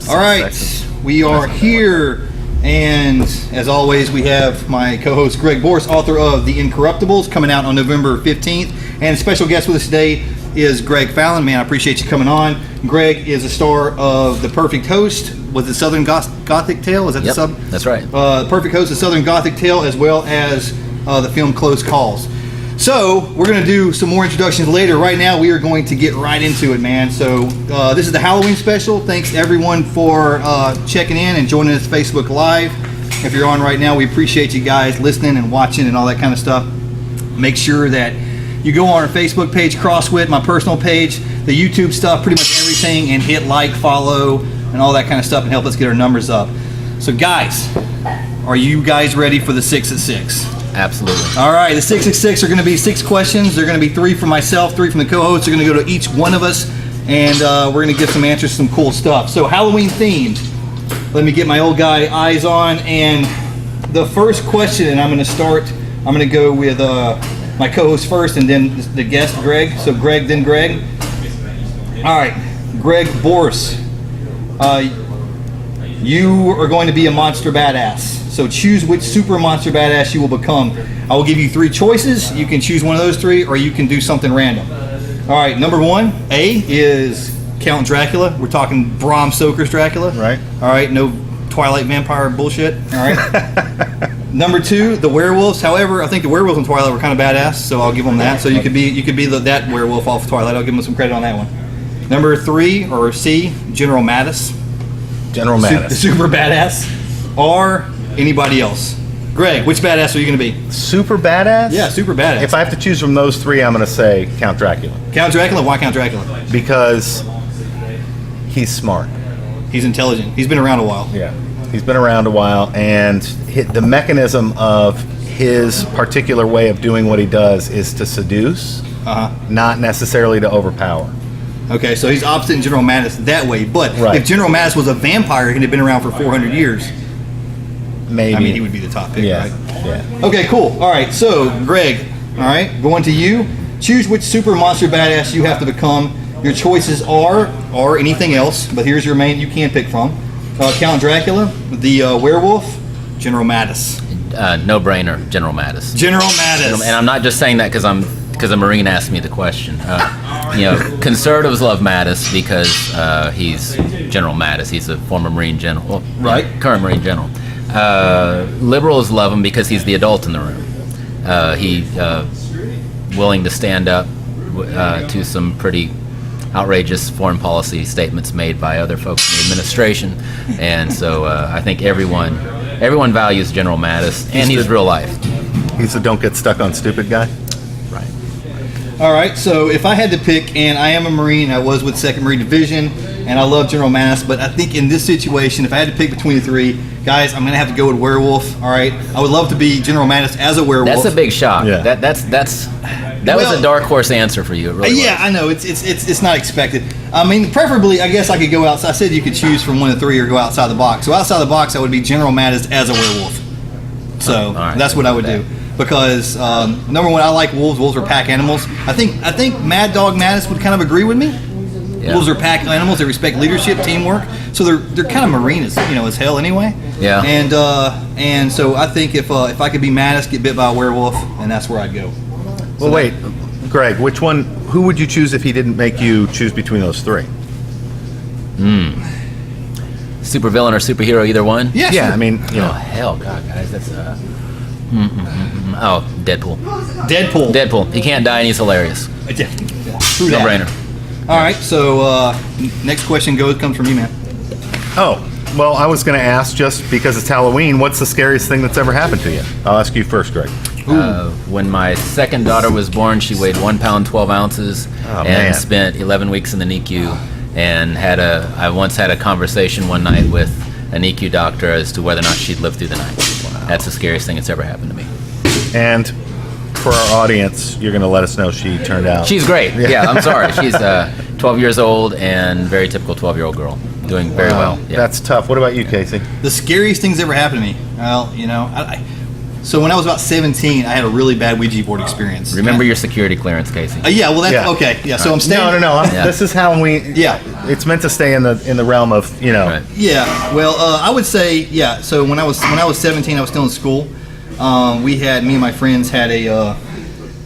All right, we are here, and as always, we have my co-host Greg Boris, author of The Incorruptibles, coming out on November 15th, and special guest with us today is Greg Fallon. Man, I appreciate you coming on. Greg is a star of The Perfect Host. Was it Southern Gothic Tale? Is that the sub? That's right. The Perfect Host, The Southern Gothic Tale, as well as the film Close Calls. So we're going to do some more introductions later. Right now, we are going to get right into it, man. So this is the Halloween special. Thanks everyone for checking in and joining us Facebook Live. If you're on right now, we appreciate you guys listening and watching and all that kind of stuff. Make sure that you go on our Facebook page, Crosswit, my personal page, the YouTube stuff, pretty much everything, and hit like, follow, and all that kind of stuff, and help us get our numbers up. So guys, are you guys ready for the 6 at 6? Absolutely. All right, the 6 at 6 are going to be 6 questions. They're going to be 3 from myself, 3 from the co-hosts. They're going to go to each one of us, and we're going to get some answers to some cool stuff. So Halloween themed. Let me get my old guy eyes on, and the first question, and I'm going to go with my co-host first, and then the guest, Greg. So Greg, then Greg. All right, Greg Boris. You are going to be a monster badass. So choose which super monster badass you will become. I will give you 3 choices. You can choose one of those 3, or you can do something random. All right, number 1, A, is Count Dracula. We're talking Bram Stoker's Dracula. Right. All right, no Twilight vampire bullshit. All right. Number 2, the werewolves. However, I think the werewolves in Twilight were kind of badass, so I'll give them that. So you could be that werewolf off of Twilight. I'll give them some credit on that one. Number 3, or C, General Mattis. General Mattis. Super badass. Or anybody else. Greg, which badass are you going to be? Super badass? Yeah, super badass. If I have to choose from those 3, I'm going to say Count Dracula. Count Dracula? Why Count Dracula? Because he's smart. He's intelligent. He's been around a while. Yeah. He's been around a while, and the mechanism of his particular way of doing what he does is to seduce, not necessarily to overpower. Okay, so he's opposite in General Mattis that way, but if General Mattis was a vampire and had been around for 400 years, maybe. I mean, he would be the top pick, right? Yeah. Okay, cool. All right, so Greg, all right, going to you. Choose which super monster badass you have to become. Your choices are, or anything else, but here's your main you can pick from. Count Dracula, the werewolf, General Mattis. No brainer, General Mattis. General Mattis. And I'm not just saying that because a Marine asked me the question. Conservatives love Mattis because he's General Mattis. He's a former Marine general, current Marine general. Liberals love him because he's the adult in the room. He's willing to stand up to some pretty outrageous foreign policy statements made by other folks in the administration, and so I think everyone values General Mattis, and he's real life. He's the don't get stuck on stupid guy. Right. All right, so if I had to pick, and I am a Marine, I was with 2nd Marine Division, and I love General Mattis, but I think in this situation, if I had to pick between the 3, guys, I'm going to have to go with werewolf, all right? I would love to be General Mattis as a werewolf. That's a big shock. Yeah. That was a dark horse answer for you. It really was. I know, it's not expected. I mean, preferably, I guess I could go outside. I said you could choose from one of the 3 or go outside the box. So outside the box, I would be General Mattis as a werewolf. So that's what I would do. Because number 1, I like wolves. Wolves are pack animals. I think Mad Dog Mattis would kind of agree with me. Yeah. Wolves are pack animals. They respect leadership, teamwork. So they're kind of Marine as hell anyway. Yeah. And so I think if I could be Mattis, get bit by a werewolf, and that's where I'd go. Well, wait, Greg, who would you choose if he didn't make you choose between those 3? Super villain or superhero, either one? Yeah, sure. I mean, Oh, hell, God, guys, that's Deadpool. Deadpool. He can't die and he's hilarious. No brainer. All right, so next question comes from you, man. Oh, well, I was going to ask, just because it's Halloween, what's the scariest thing that's ever happened to you? I'll ask you first, Greg. When my second daughter was born, she weighed 1 pound 12 ounces spent 11 weeks in the NICU, and I once had a conversation one night with a NICU doctor as to whether or not she'd live through the night. Wow. That's the scariest thing that's ever happened to me. And for our audience, you're going to let us know she turned out. She's great. Yeah, I'm sorry. She's 12 years old and very typical 12-year-old girl. Doing very well. Yeah. That's tough. What about you, Casey? The scariest thing's ever happened to me. Well, So when I was about 17, I had a really bad Ouija board experience. Remember your security clearance, Casey. Yeah, well, that's Yeah. okay. Yeah, so I'm staying. No. Yeah. This is how we. Yeah. It's meant to stay in the realm of Right. Yeah, well, I would say, yeah. So when I was 17, I was still in school. Me and my friends had a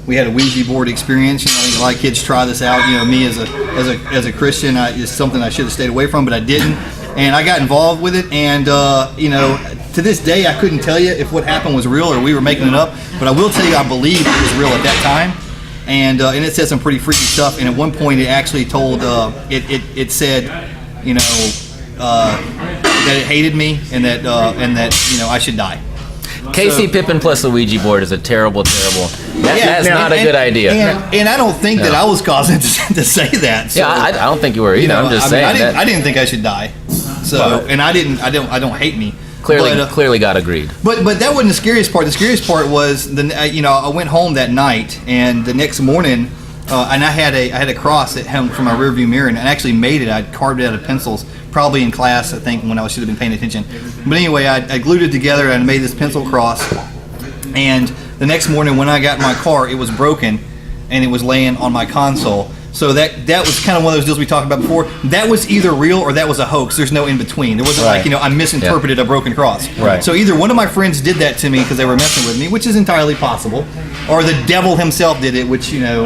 Ouija board experience. You know, I think a lot of kids try this out. You know, me as a Christian, it's something I should have stayed away from, but I didn't, and I got involved with it. And you know, to this day, I couldn't tell you if what happened was real or we were making it up. But I will tell you, I believe it was real at that time. And it said some pretty freaky stuff. And at one point, it actually told it said, you know, that it hated me and that you know I should die. Casey Pippin plus a Ouija board is a terrible. That's not a good idea. And I don't think that I was causing it to say that. So, Yeah, I don't think you were either. you know, I'm just I mean, saying I didn't think I should die. So, and I don't hate me. clearly got agreed. But that wasn't the scariest part. The scariest part was you know, I went home that night, and the next morning, and I had a cross that hung from my rearview mirror, and I actually made it. I carved it out of pencils, probably in class, I think, when I should have been paying attention. But anyway, I glued it together and I made this pencil cross. And the next morning, when I got in my car, it was broken, and it was laying on my console. So that was kind of one of those deals we talked about before. That was either real or that was a hoax. There's no in between. There wasn't like, you know, I misinterpreted a broken cross. Right. So either one of my friends did that to me because they were messing with me, which is entirely possible, or the devil himself did it, which, you know,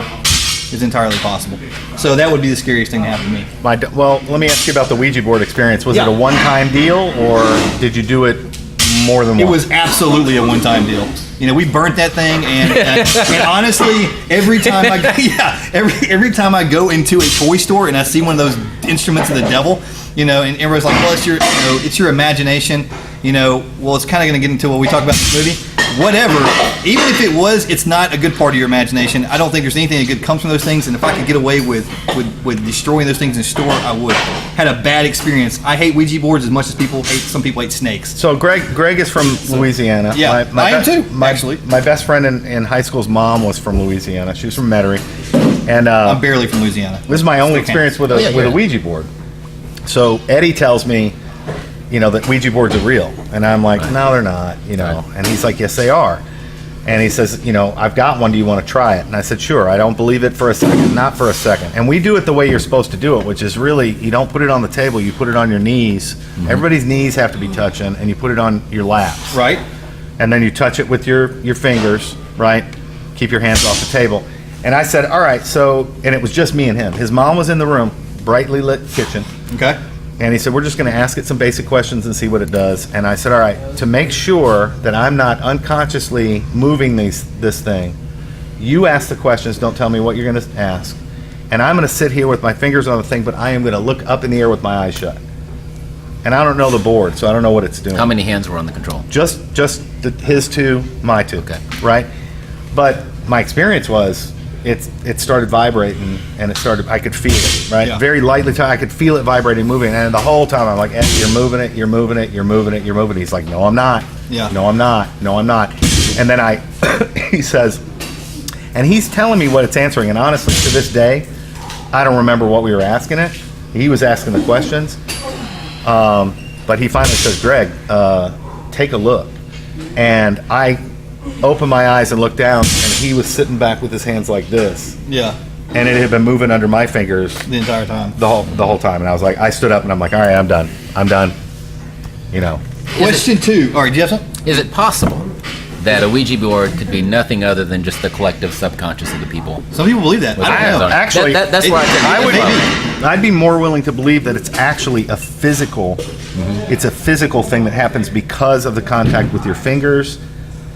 is entirely possible. So that would be the scariest thing to happen to me. Well, let me ask you about the Ouija board experience. Was Yeah. it a one-time deal, or did you do it more than once? It was absolutely a one-time deal. You know, we burnt that thing, and honestly, every time I go into a toy store and I see one of those instruments of the devil, you know, and everybody's like, well, it's your imagination. You know, well, it's kind of going to get into what we talk about in this movie. Whatever. Even if it was, it's not a good part of your imagination. I don't think there's anything that good comes from those things. And if I could get away with destroying those things in store, I would. Had a bad experience. I hate Ouija boards as much as some people hate snakes. So Greg is from Louisiana. Yeah, I am too, actually. My best friend in high school's mom was from Louisiana. She was from Metairie. And I'm barely from Louisiana. this is my only experience with a Ouija board. So Eddie tells me, you know, that Ouija boards are real. And I'm like, no, they're not, you know. And he's like, yes, they are. And he says, you know, I've got one. Do you want to try it? And I said, sure. I don't believe it for a second. Not for a second. And we do it the way you're supposed to do it, which is really, you don't put it on the table. You put it on your knees. Mm-hmm. Everybody's knees have to be touching, and you put it on your laps. Right. And then you touch it with your fingers, right? Keep your hands off the table. And I said, all right, so, and it was just me and him. His mom was in the room, brightly lit kitchen. Okay. And he said, we're just going to ask it some basic questions and see what it does. And I said, all right, to make sure that I'm not unconsciously moving this thing, you ask the questions, don't tell me what you're going to ask. And I'm going to sit here with my fingers on the thing, but I am going to look up in the air with my eyes shut. And I don't know the board, so I don't know what it's doing. How many hands were on the control? Just his two, my two. Okay. Right? But my experience was, it started vibrating, and I could feel it, right? Yeah. Very lightly, I could feel it vibrating, moving, and the whole time I'm like, Ed, you're moving it, you're moving it, you're moving it, you're moving it. He's like, no, I'm not. Yeah. No, I'm not. No, I'm not. And then he says, and he's telling me what it's answering, and honestly, to this day, I don't remember what we were asking it. He was asking the questions, but he finally says, Greg, take a look. And I opened my eyes and looked down, and he was sitting back with his hands like this, Yeah. and it had been moving under my fingers The entire time. the whole time. And I was like, I stood up and I'm like, all right, I'm done. You know. Question 2. All right, do you have something? Is it possible that a Ouija board could be nothing other than just the collective subconscious of the people? Some people believe that. I don't know. Actually, that's where I'd be more willing to believe that it's actually a physical, it's a physical thing that happens because of the contact with your fingers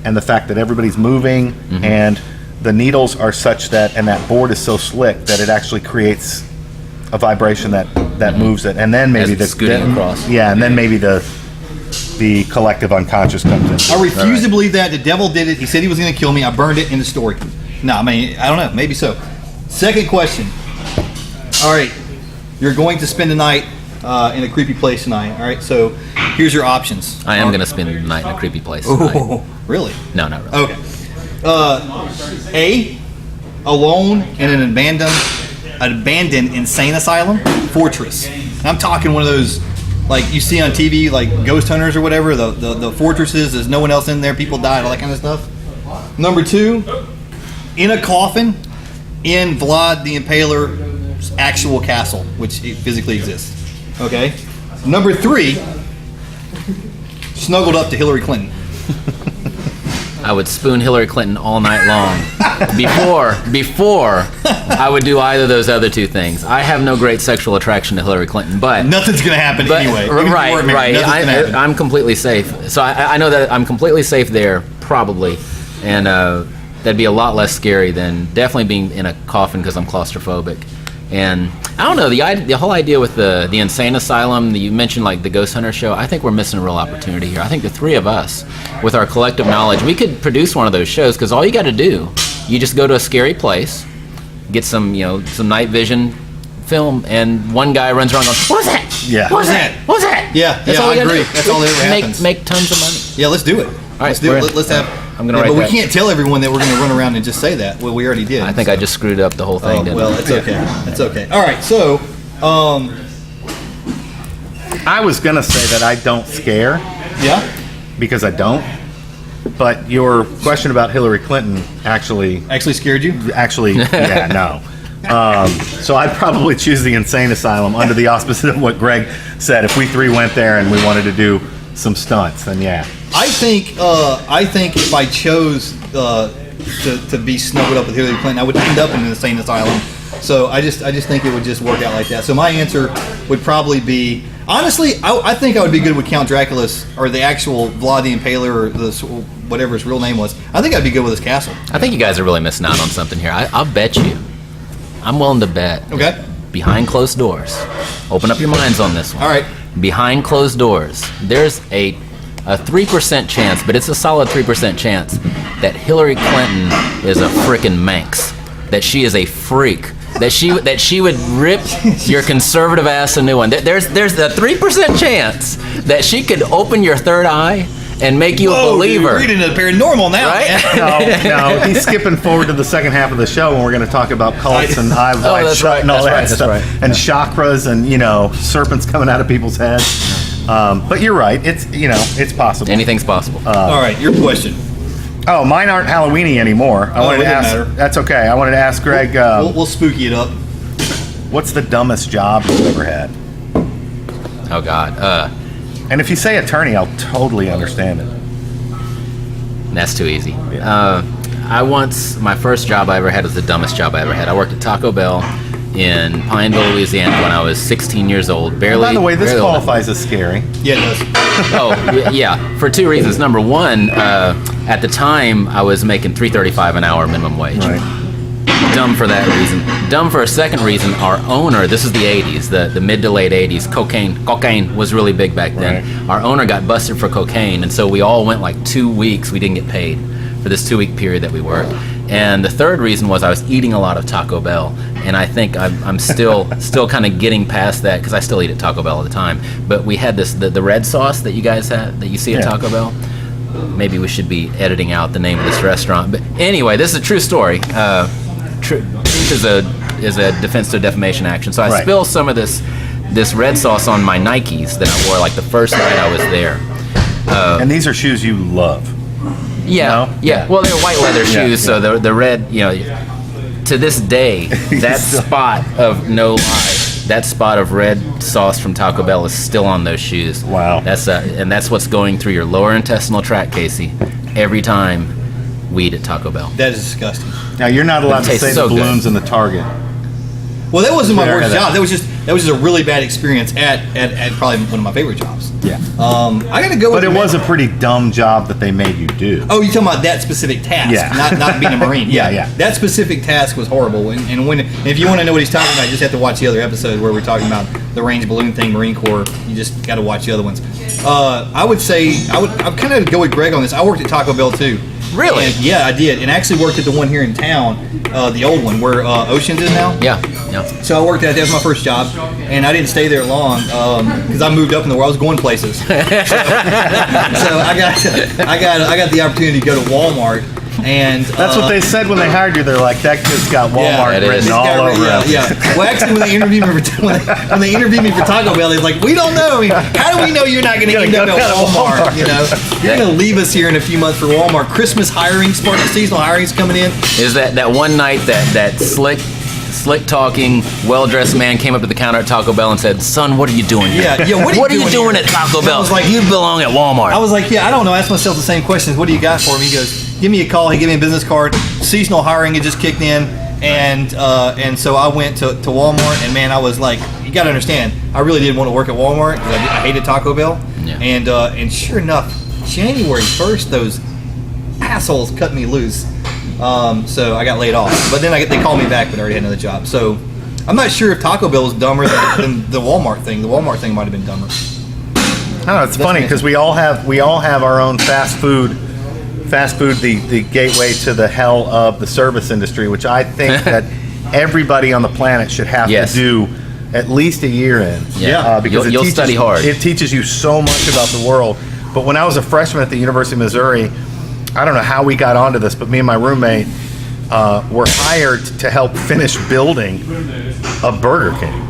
and the fact that everybody's moving and the needles are such that, and that board is so slick that it actually creates a vibration that moves it, and then maybe As it's scooting across. Yeah, and then maybe the collective unconscious comes in. I refuse to believe that. The devil did it. He said he was going to kill me. I burned it in the story. No, I mean, I don't know. Maybe so. Second question. All right. You're going to spend the night in a creepy place tonight. All right. So here's your options. I am going to spend the night in a creepy place tonight. Oh, really? No, not really. Okay. A, alone in an abandoned insane asylum, fortress. And I'm talking one of those like you see on TV, like ghost hunters or whatever, the fortresses, there's no one else in there, people died, all that kind of stuff. Number 2, in a coffin in Vlad the Impaler's actual castle, which physically exists. Okay. Number 3, snuggled up to Hillary Clinton. I would spoon Hillary Clinton all night long. Before I would do either of those other 2 things. I have no great sexual attraction to Hillary Clinton, but nothing's gonna happen anyway. Even if you weren't married, nothing's gonna happen. I'm completely safe. So I know that I'm completely safe there, probably, and that'd be a lot less scary than definitely being in a coffin because I'm claustrophobic. And I don't know, the whole idea with the insane asylum, you mentioned like the Ghost Hunter show, I think we're missing a real opportunity here. I think the 3 of us, with our collective knowledge, we could produce one of those shows, because all you got to do, you just go to a scary place, get some night vision film, and one guy runs around going, "What was that? Yeah. What was that? What was that?" Yeah, I agree. That's all that ever happens. Make tons of money. Yeah, let's do it. All right, let's do it. Let's have. I'm gonna write but we that. can't tell everyone that we're going to run around and just say that. Well, we already did. I think I just screwed up the whole thing. Didn't well, I? it's okay. It's okay. All right, so I was gonna say that I don't scare yeah, because I don't. But your question about Hillary Clinton actually, scared you. yeah, no. So I'd probably choose the insane asylum under the auspices of what Greg said. If we 3 went there and we wanted to do some stunts, then yeah. I think if I chose to be snuggled up with Hillary Clinton, I would end up in an insane asylum. So I just think it would just work out like that. So my answer would probably be, honestly, I think I would be good with Count Dracula's, or the actual Vlad the Impaler, or whatever his real name was. I think I'd be good with his castle. I think you guys are really missing out on something here. I'll bet you. I'm willing to bet. Okay. Behind closed doors. Open up your minds on this one. All right. Behind closed doors, there's a 3% chance, but it's a solid 3% chance that Hillary Clinton is a frickin' Manx. That she is a freak. That she would rip your conservative ass a new one. There's a 3% chance that she could open your third eye and make you a believer. You're reading the paranormal now, right? No, he's skipping forward to the second half of the show when we're going to talk about cults and eyes wide shut and all that stuff, and chakras and serpents coming out of people's heads. But you're right; it's possible. Anything's possible. All right, your question. Oh, mine aren't Halloweeny anymore. I wanted to ask. Matter. That's okay. I wanted to ask Greg. We'll spooky it up. What's the dumbest job you've ever had? Oh God. And if you say attorney, I'll totally understand it. That's too easy. Yeah. My first job I ever had was the dumbest job I ever had. I worked at Taco Bell in Pineville, Louisiana when I was 16 years old. Barely. By the way, this barely old. qualifies as scary. Yeah, it does. Oh, yeah, for 2 reasons. Number one, at the time I was making $3.35 an hour minimum wage. Right. Dumb for that reason. Dumb for a second reason. Our owner, this is the 80s, the mid to late 80s, cocaine was really big back then. Right. Our owner got busted for cocaine, and so we all went like 2 weeks, we didn't get paid for this 2-week period that we worked. And the third reason was I was eating a lot of Taco Bell, and I think I'm still kind of getting past that, because I still eat at Taco Bell all the time. But we had the red sauce that you guys have, that you see at Taco Bell. Maybe we should be editing out the name of this restaurant. But anyway, this is a true story. Truth is a defense to a defamation action. So I spilled some of this red sauce on my Nikes that I wore like the first night I was there. And these are shoes you love. Yeah, No? yeah. Well, they're white leather shoes, so the red, to this day, that spot of no lie, that spot of red sauce from Taco Bell is still on those shoes. Wow. And that's what's going through your lower intestinal tract, Casey, every time we eat at Taco Bell. That is disgusting. Now you're not allowed to say so the balloons good. in the Target. Well, that wasn't my worst job. That was just a really bad experience at probably one of my favorite jobs. Yeah. I gotta go. But it was a pretty dumb job that they made you do. Oh, you're talking about that specific task, Yeah. not being a Marine. Yeah. That specific task was horrible. And if you want to know what he's talking about, you just have to watch the other episode where we're talking about the range balloon thing, Marine Corps. You just got to watch the other ones. I would say I'd kind of go with Greg on this. I worked at Taco Bell too. Really? And, yeah, I did, and I actually worked at the one here in town, the old one where Oceans is now. Yeah. So I worked at that was my first job, and I didn't stay there long because I moved up in the world. I was going places. So I got the opportunity to go to Walmart, And That's what they said when they hired you. They're like, that kid's got Walmart it is. written He's all Yeah, over him. yeah. Well, actually, when they interviewed me for Taco Bell, they're like, "We don't know. I mean, how do we know you're not going to end up at Walmart? You know, you're going to leave us here in a few months for Walmart. Christmas hiring, seasonal hiring's coming in. Is that one night that slick talking, well-dressed man came up to the counter at Taco Bell and said, "Son, what are you doing here? Yeah. What are you doing at Taco Bell? I was like, you belong at Walmart." I was like, yeah, I don't know. I asked myself the same questions. What do you got for me? He goes, give me a call. He gave me a business card. Seasonal hiring had just kicked in, and so I went to Walmart, and man, I was like, you got to understand, I really didn't want to work at Walmart because I hated Taco Bell. Yeah. And sure enough, January 1st, those assholes cut me loose. So I got laid off. But then they called me back, but I already had another job. So I'm not sure if Taco Bell was dumber than the Walmart thing. The Walmart thing might have been dumber. I don't know, it's funny because we all have our own fast food, the gateway to the hell of the service industry, which I think that everybody on the planet should have Yes. to do at least a year in. Yeah. Because You'll study hard. It teaches you so much about the world. But when I was a freshman at the University of Missouri, I don't know how we got onto this, but me and my roommate were hired to help finish building a Burger King.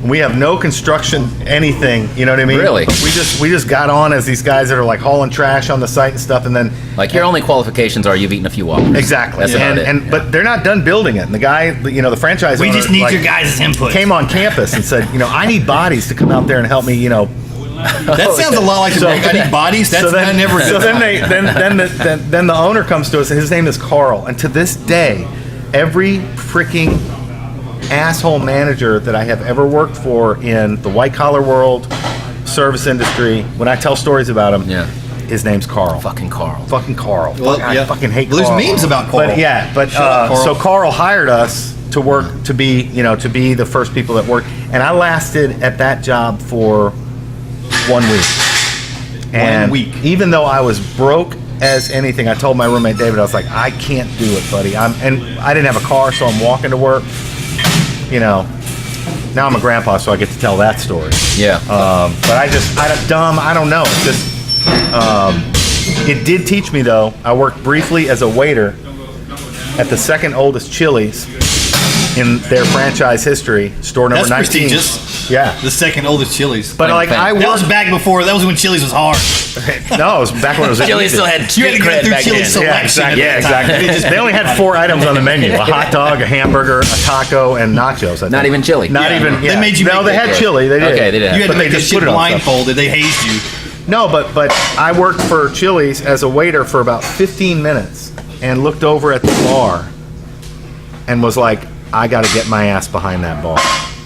We have no construction, anything, you know what I mean? Really? But we just got on as these guys that are like hauling trash on the site and stuff, and then Like your only qualifications are you've eaten a few Whoppers. exactly. That's about it. And but they're not done building it. And the guy, the franchise We owner, just need like, your guys' input. came on campus and said, I need bodies to come out there and help me, That sounds a lot like I need bodies. That's I never. So then the owner comes to us, and his name is Carl. And to this day, every freaking asshole manager that I have ever worked for in the white collar world, service industry, when I tell stories about him, Yeah. his name's Carl. Fucking Carl. Fucking Carl. Well, I yeah. fucking hate Well, there's Carl. memes about Carl. But Shut up, Carl. so Carl hired us to work to be the first people that worked, and I lasted at that job for 1 week. And week. even though I was broke as anything, I told my roommate David, I was like, I can't do it, buddy. And I didn't have a car, so I'm walking to work. Now I'm a grandpa, so I get to tell that story. Yeah. But I don't know. It's just, it did teach me though. I worked briefly as a waiter at the second oldest Chili's in their franchise history, store number That's 19. prestigious. Yeah. The second oldest Chili's. But like I that was worked, back before. That was when Chili's was hard. no, it was back when it was Chili still had You had to street go cred through back then. Chili's Yeah, exactly. at that time. They only had 4 items on the menu: a hot dog, a hamburger, a taco, and nachos. I think. Not even chili. Not Yeah. even. They Yeah. made you No, make they that. had chili. They did. Okay, they did. You had But to they make that just shit put it on stuff. blindfolded. They hazed you. No, but I worked for Chili's as a waiter for about 15 minutes and looked over at the bar and was like, I got to get my ass behind that bar.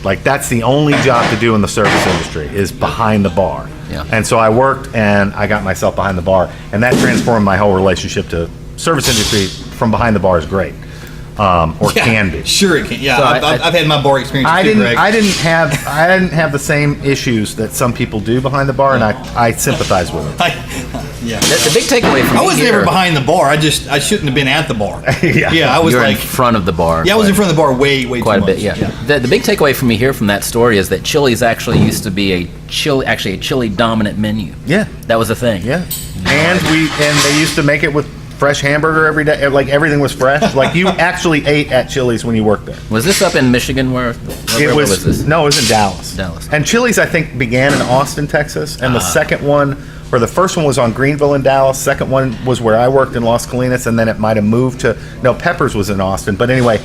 Like, that's the only job to do in the service industry is behind the bar. Yeah. And so I worked and I got myself behind the bar, and that transformed my whole relationship to service industry. From behind the bar is great, can be. Sure, it can. Yeah, So I've had my bar experience. I too, didn't. Greg. I didn't have the same issues that some people do behind the bar, and I sympathize with it. Yeah. The big takeaway from I me was here, never behind the bar. I shouldn't have been at the bar. Yeah. I was You're like, in front of the bar. I was in front of the bar way quite too a bit. much. Yeah. The big takeaway for me here from that story is that Chili's actually used to be a chili dominant menu. Yeah. That was a thing. Yeah, and they used to make it with fresh hamburger every day. Like everything was fresh. Like you actually ate at Chili's when you worked there. Was this up in Michigan? Where was this? No, it was in Dallas. Dallas. And Chili's, I think, began in Austin, Texas, and the second one, or the first one was on Greenville in Dallas. Second one was where I worked in Las Colinas, and then it might have moved to Peppers was in Austin. But anyway,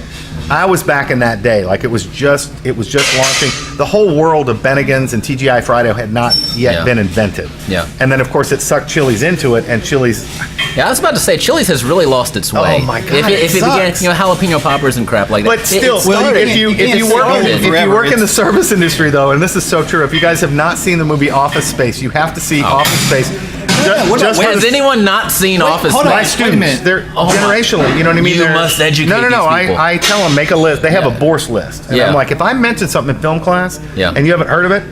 I was back in that day. Like it was just launching. The whole world of Bennigan's and TGI Friday had not yet been invented. Yeah. And then of course it sucked Chili's into it, and Chili's. Yeah, I was about to say Chili's has really lost its way. Oh my God, If it it began, sucks. jalapeno poppers and crap like that. But still, started- if you work in the service industry though, and this is so true, if you guys have not seen the movie Office Space, you have to see Office Space. what about- has anyone not seen Office hold on. My Space? Wait a students, minute. they're generationally, you know what I mean? You They're- must educate No, these people. I tell them, make a list. They have a Bourse list. And Yeah. I'm like, if I mention something in film class and you haven't heard of it,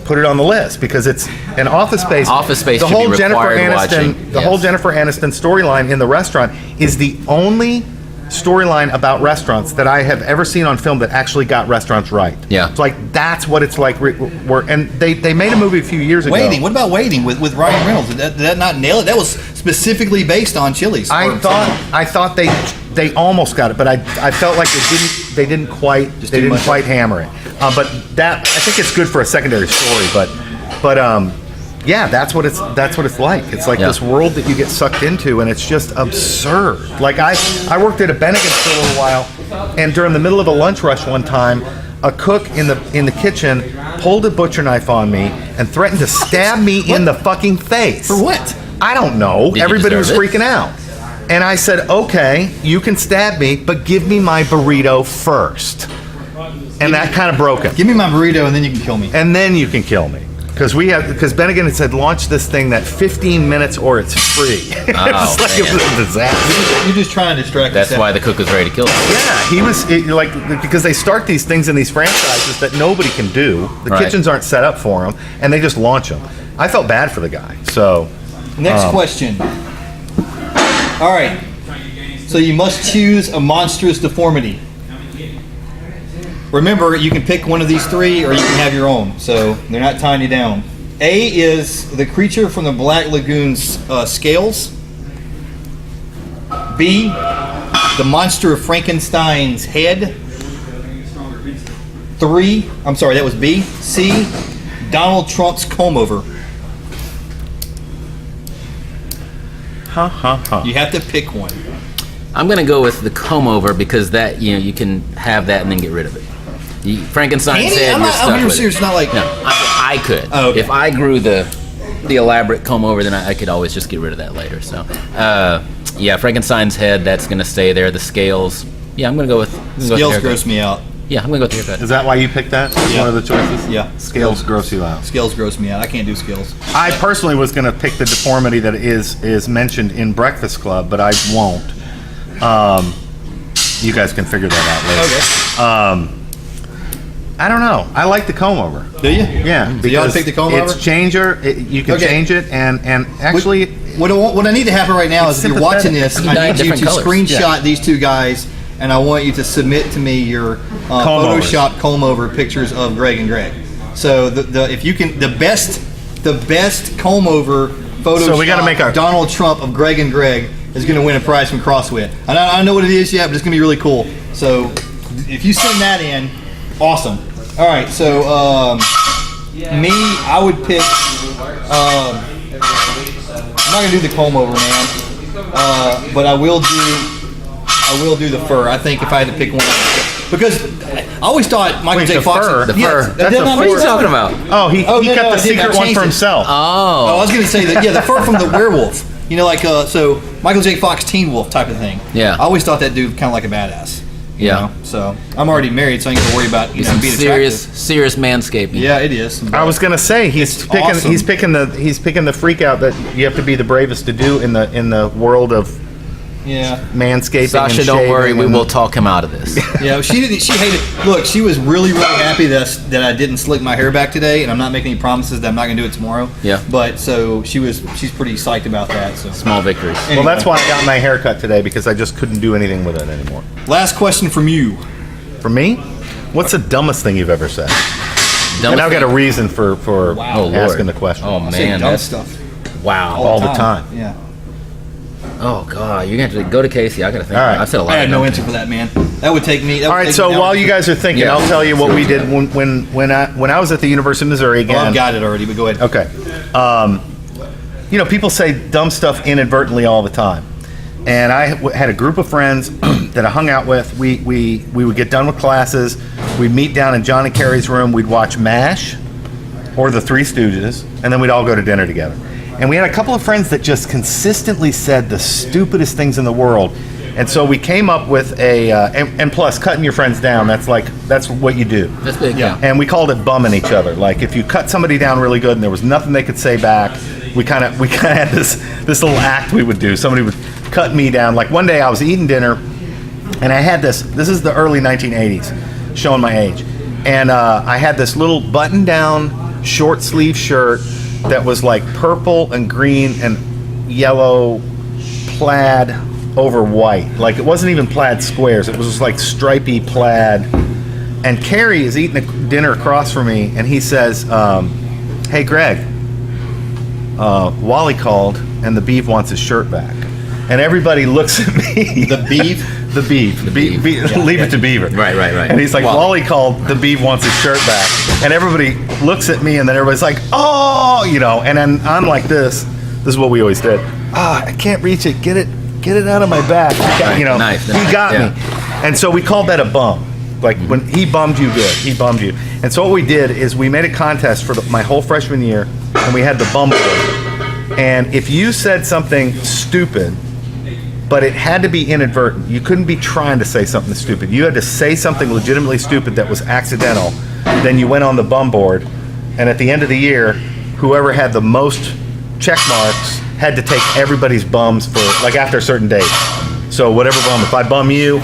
put it on the list because it's an Office Space. Office Space the should whole be Jennifer required Aniston, watching. The whole Jennifer Aniston storyline in the restaurant is the only storyline about restaurants that I have ever seen on film that actually got restaurants right. Yeah. It's like, that's what it's like. And they made a movie a few years ago. Waiting. What about Waiting with Ryan Reynolds? Did that not nail it? That was specifically based on Chili's. I thought they almost got it, but I felt like they didn't quite hammer it. But that, I think it's good for a secondary story. But yeah, that's what it's like. It's like this world that you get sucked into, and it's just absurd. Like I worked at a Bennigan's for a little while, and during the middle of a lunch rush one time, a cook in the kitchen pulled a butcher knife on me and threatened to stab me in the fucking face. For what? I don't know. Did you Everybody was deserve it? freaking out. And I said, okay, you can stab me, but give me my burrito first. And that kind of broke him. Give me my burrito and then you can kill me. And then you can kill me. Because Bennigan had said, launch this thing that 15 minutes or it's free. It was like it was a disaster. You're just trying to distract That's yourself. why the cook was ready to kill him. Yeah, he was because they start these things in these franchises that nobody can do. The Right. kitchens aren't set up for them, and they just launch them. I felt bad for the guy. So Next question. All right. So you must choose a monstrous deformity. Remember, you can pick one of these three, or you can have your own. So they're not tying you down. A is the creature from the Black Lagoon's scales. B, the monster of Frankenstein's head. That was B. C, Donald Trump's comb over. You have to pick one. I'm gonna go with the comb over because that you can have that and then get rid of it. Frankenstein's Can you? head. I'm you're not stuck 100% with it. serious. It's not like No, I could. Oh, okay. If I grew the elaborate comb over, then I could always just get rid of that later. So, yeah, Frankenstein's head, that's going to stay there. The scales, yeah, I'm going to go with scales gross me out. Yeah, I'm going to go with the haircut. is that why you picked that? As one of the choices? Yeah. Scales gross you out. Scales gross me out. I can't do scales. I personally was going to pick the deformity that is mentioned in Breakfast Club, but I won't. You guys can figure that out later. Okay. I don't know. I like the comb over. Do you? Yeah, So you ought to pick the comb over? It's changer. You can Okay. change it, and actually, What I need to happen right now is if you're watching this, You can dye I need you different to colors. screenshot these two guys, and I want you to submit to me your Comb-overs. Photoshop comb over pictures of Greg and Greg. So if you can the best comb over Photoshop So we gotta make our- Donald Trump of Greg and Greg is going to win a prize from Crosswit. I don't know what it is yet, but it's going to be really cool. So if you send that in, awesome. All right, so me, I would pick. I'm not gonna do the comb over, man, but I will do the fur. I think if I had to pick one, because I always thought Michael Wait, J. the Fox. fur? The Yeah, fur. did That's I a not fur. mention What are you that talking one? about? oh, he no, kept no, the I didn't. secret I one changed for it. himself. Oh, I was gonna say that. Yeah, the fur from the werewolf. You know, like so Michael J. Fox Teen Wolf type of thing. Yeah. I always thought that dude kind of like a badass. you Yeah. know? So I'm already married, so I ain't gonna worry about Some being serious manscaping. Yeah, it is. I was gonna say It's awesome. he's picking the freak out that you have to be the bravest to do in the world of Yeah. manscaping. Sasha, and don't worry, shaving we and- will talk him out of this. Yeah, she didn't. She hated. Look, she was really happy that I didn't slick my hair back today, and I'm not making any promises that I'm not gonna do it tomorrow. Yeah. But so she's pretty psyched about that. So Small victories. Anyway. Well, that's why I got my hair cut today, because I just couldn't do anything with it anymore. Last question from you. For me, what's the dumbest thing you've ever said? Dumbest And I've got a thing- reason for Oh, Lord. asking the question. Oh, I say man. dumb That's, stuff wow. all the time. Yeah. Oh, God. You're going to have to go to Casey. I got to think. All right. I've said a lot I of had no dumb answer things. for that, man. That would take me. That All would right, take so me while you guys are thinking, Yeah. I'll tell you what we did when I was at the University of Missouri Oh, again. I've got it already, but go ahead. Okay. People say dumb stuff inadvertently all the time. And I had a group of friends that I hung out with. We would get done with classes. We'd meet down in John and Carrie's room. We'd watch MASH or The Three Stooges, and then we'd all go to dinner together. And we had a couple of friends that just consistently said the stupidest things in the world. And so we came up with and plus cutting your friends down, that's what you do. That's big. Yeah. Yeah. And we called it bumming each other. Like if you cut somebody down really good and there was nothing they could say back, we kind of had this little act we would do. Somebody would cut me down. Like one day I was eating dinner, and I had this is the early 1980s, showing my age. And I had this little button-down, short sleeve shirt that was like purple and green and yellow plaid over white. Like it wasn't even plaid squares. It was just like stripy plaid. And Carrie is eating dinner across from me, and he says, "Hey, Greg, Wally called and the beef wants his shirt back. And everybody looks at me. The beef? The beef. Yeah, leave it to Beaver. Right. And he's like, Wally called, the beef wants his shirt back. And everybody looks at me, and then everybody's like, oh, and then I'm like this. This is what we always did. I can't reach it. Get it out of my back. Nice. He got me. And so we called that a bum. Like when he bummed you good, he bummed you. And so what we did is we made a contest for my whole freshman year, and we had the bum board. And if you said something stupid, but it had to be inadvertent, you couldn't be trying to say something stupid. You had to say something legitimately stupid that was accidental. Then you went on the bum board, and at the end of the year, whoever had the most check marks had to take everybody's bums for like after a certain date. So whatever bum, if I bum you,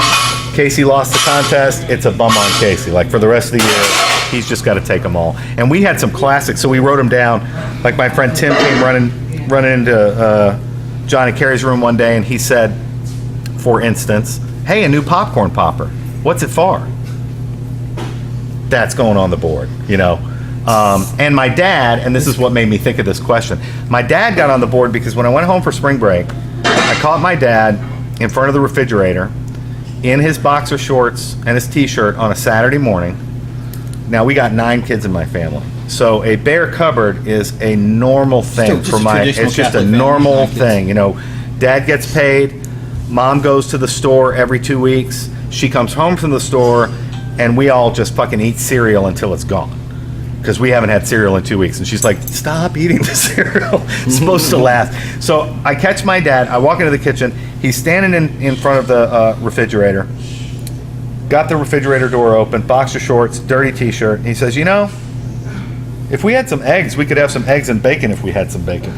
Casey lost the contest, it's a bum on Casey. Like for the rest of the year, he's just got to take them all. And we had some classics, so we wrote them down. Like my friend Tim came running into Johnny Carey's room one day, and he said, for instance, hey, a new popcorn popper. What's it for? That's going on the board, And my dad, and this is what made me think of this question, my dad got on the board because when I went home for spring break, I caught my dad in front of the refrigerator in his boxer shorts and his t-shirt on a Saturday morning. Now, we got 9 kids in my family. So a bare cupboard is a normal thing for it's just a normal thing. Dad gets paid, mom goes to the store every 2 weeks, she comes home from the store, and we all just fucking eat cereal until it's gone. Because we haven't had cereal in 2 weeks. And she's like, stop eating the cereal. It's supposed to last. So I catch my dad, I walk into the kitchen, he's standing in front of the refrigerator, got the refrigerator door open, boxer shorts, dirty t-shirt, and he says, if we had some eggs, we could have some eggs and bacon if we had some bacon.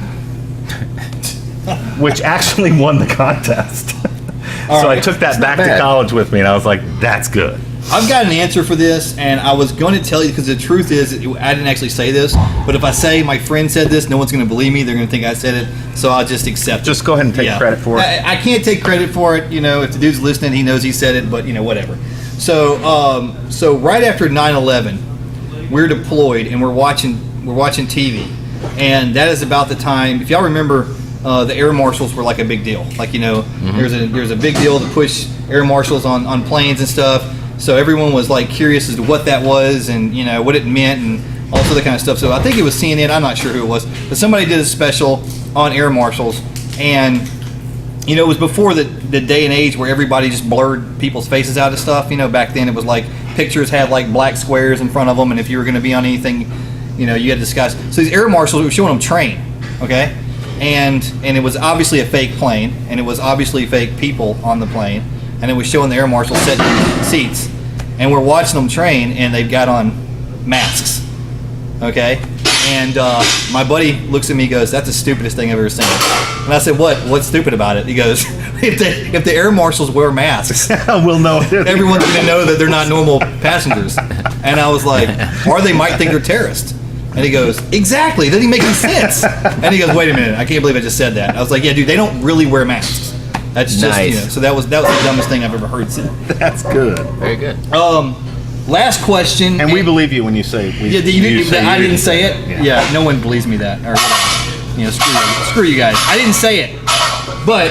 Which actually won the contest. So I took that back to college with me, and I was like, that's good. I've got an answer for this, and I was going to tell you because the truth is I didn't actually say this, but if I say my friend said this, no one's going to believe me. They're going to think I said it, so I'll just accept it. Just go ahead and take credit for it. I can't take credit for it. If the dude's listening, he knows he said it, but whatever. So right after 9/11, we're deployed and we're watching TV, and that is about the time. If y'all remember, the air marshals were like a big deal. Like there's a big deal to push air marshals on planes and stuff. So everyone was like curious as to what that was and what it meant and all sorts of kind of stuff. So I think it was CNN. I'm not sure who it was, but somebody did a special on air marshals, and it was before the day and age where everybody just blurred people's faces out of stuff. Back then it was like pictures had like black squares in front of them, and if you were going to be on anything, you had to disguise. So these air marshals were showing them train, okay, and it was obviously a fake plane, and it was obviously fake people on the plane, and it was showing the air marshals sitting in seats, and we're watching them train, and they've got on masks, okay. And my buddy looks at me and goes, that's the stupidest thing I've ever seen. And I said, what's stupid about it? He goes, if the air marshals wear masks, we'll know. Everyone's going to know that they're not normal passengers. And I was like, or they might think they're terrorists. And he goes, exactly, that doesn't make any sense. And he goes, wait a minute, I can't believe I just said that. I was like, yeah, dude, they don't really wear masks. That's just, nice. So that was the dumbest thing I've ever heard said. That's good. Very good. Last question. And we believe you when you say we. Yeah, I didn't say it. Yeah, no one believes me that. Or screw you guys. I didn't say it. But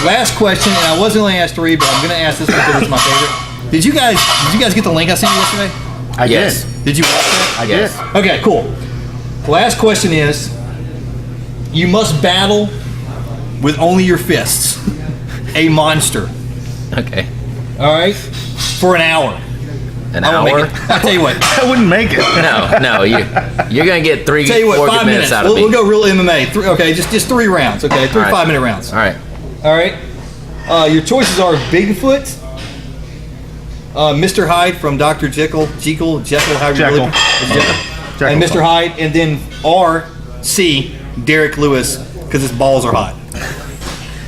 last question, and I wasn't going to ask 3, but I'm going to ask this one because it's my favorite. Did you guys get the link I sent you yesterday? I yes. did. Did you watch that? I yes. did. Okay, cool. Last question is: you must battle with only your fists a monster. Okay. All right, for an hour. An hour? I'll tell you what. I wouldn't make it. No, you're gonna get 4 5 minutes out of me. We'll go real MMA. Okay, just 3 rounds. Okay, 3 right. 5-minute rounds. All right. All right. Your choices are Bigfoot, Mr. Hyde from Dr. Jekyll, however you really Jekyll. And Mr. Hyde, and then C, Derek Lewis, because his balls are hot.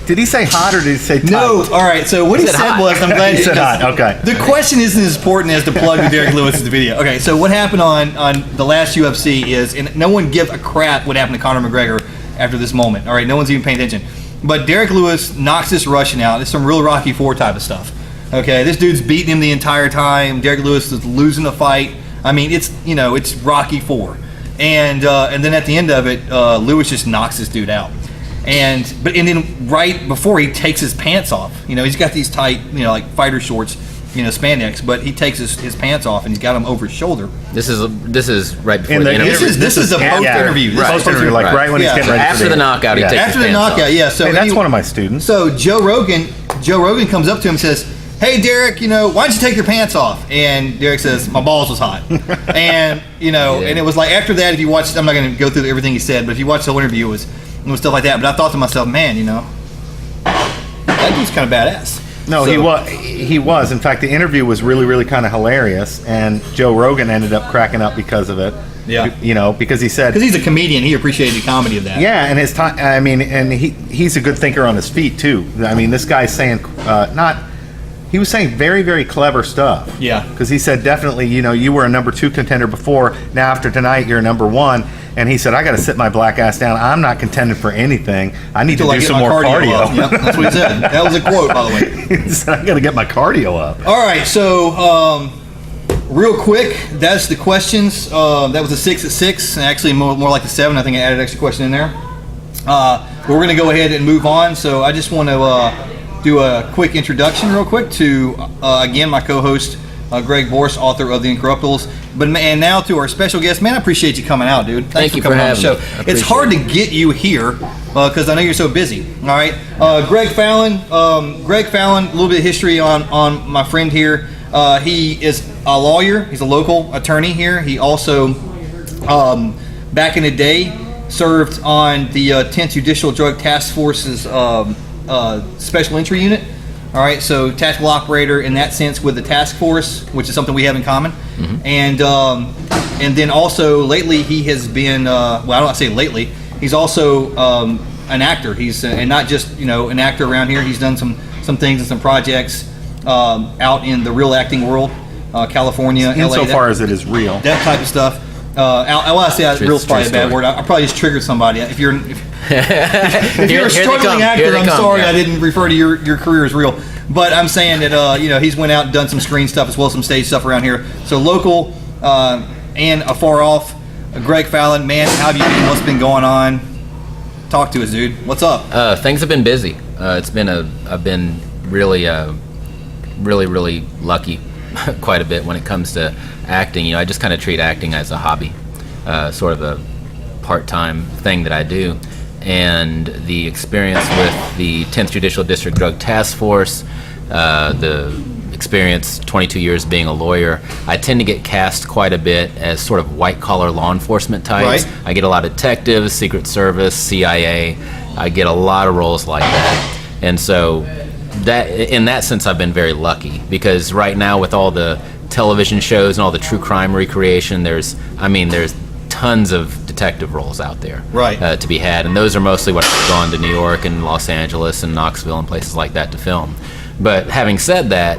Did he say hot or did he say tight? No. All right. So what he said hot. was, I'm glad he said hot. Okay. The question isn't as important as the plug with Derek Lewis's video. Okay. So what happened on the last UFC is, and no one give a crap what happened to Conor McGregor after this moment. All right. No one's even paying attention. But Derek Lewis knocks this Russian out. It's some real Rocky IV type of stuff. Okay. This dude's beating him the entire time. Derek Lewis is losing the fight. I mean, it's Rocky IV. And then at the end of it, Lewis just knocks this dude out. And then right before he takes his pants off, he's got these tight, like fighter shorts, spandex, but he takes his pants off and he's got them over his shoulder. This is right before the interview. This is the post interview. Post interview, like right when he's getting ready after the knockout. He takes after his the pants knockout. off. Yeah. So that's one of my students. So Joe Rogan comes up to him and says, "Hey Derek, why don't you take your pants off?" And Derek says, "My balls was hot." And and it was like after that, if you watch, I'm not going to go through everything he said, but if you watch the whole interview, it was stuff like that. But I thought to myself, man, that dude's kind of badass. No, he was. In fact, the interview was really, really kind of hilarious, and Joe Rogan ended up cracking up because of it. Yeah. Because he said... Because he's a comedian, he appreciated the comedy of that. Yeah, and his time... I mean, and he's a good thinker on his feet, too. I mean, this guy's saying... He was saying very, very clever stuff. Yeah. Because he said, definitely, you were a number 2 contender before. Now, after tonight, you're a number 1. And he said, I got to sit my black ass down. I'm not contending for anything. I need to do some more cardio. Yep, that's what he said. That was a quote, by the way. He said, I got to get my cardio up. All right, so real quick, that's the questions. That was a 6 at 6, and actually more like a 7. I think I added an extra question in there. We're going to go ahead and move on. So I just want to do a quick introduction real quick to, again, my co-host, Greg Borst, author of The Incorruptibles. And now to our special guest. Man, I appreciate you coming out, dude. Thank you for coming on the show. It's hard to get you here because I know you're so busy. All right. Greg Fallon, a little bit of history on my friend here. He is a lawyer. He's a local attorney here. He also, back in the day, served on the 10th Judicial Drug Task Force's Special Entry Unit. All right, so tactical operator in that sense with the task force, which is something we have in common. Mm-hmm. And then also lately he has been, I don't want to say lately, he's also an actor. He's and not just an actor around here. He's done some things and some projects out in the real acting world, California, LA. Insofar as it is real, that type of stuff. I want to say real is probably a bad word. I probably just triggered somebody. If you're a struggling actor, I'm sorry I didn't refer to your career as real. But I'm saying that he's went out and done some screen stuff as well as some stage stuff around here. So local and afar off. Greg Fallon, man, how have you been? What's been going on? Talk to us, dude. What's up? Things have been busy. I've been really, really lucky quite a bit when it comes to acting. I just kind of treat acting as a hobby, sort of a part-time thing that I do. And the experience with the 10th Judicial District Drug Task Force, the experience, 22 years being a lawyer, I tend to get cast quite a bit as sort of white-collar law enforcement types. Right. I get a lot of detectives, Secret Service, CIA. I get a lot of roles like that. And so that, in that sense, I've been very lucky because right now with all the television shows and all the true crime recreation, there's tons of detective roles out there, right, to be had, and those are mostly what I've gone to New York and Los Angeles and Knoxville and places like that to film. But having said that,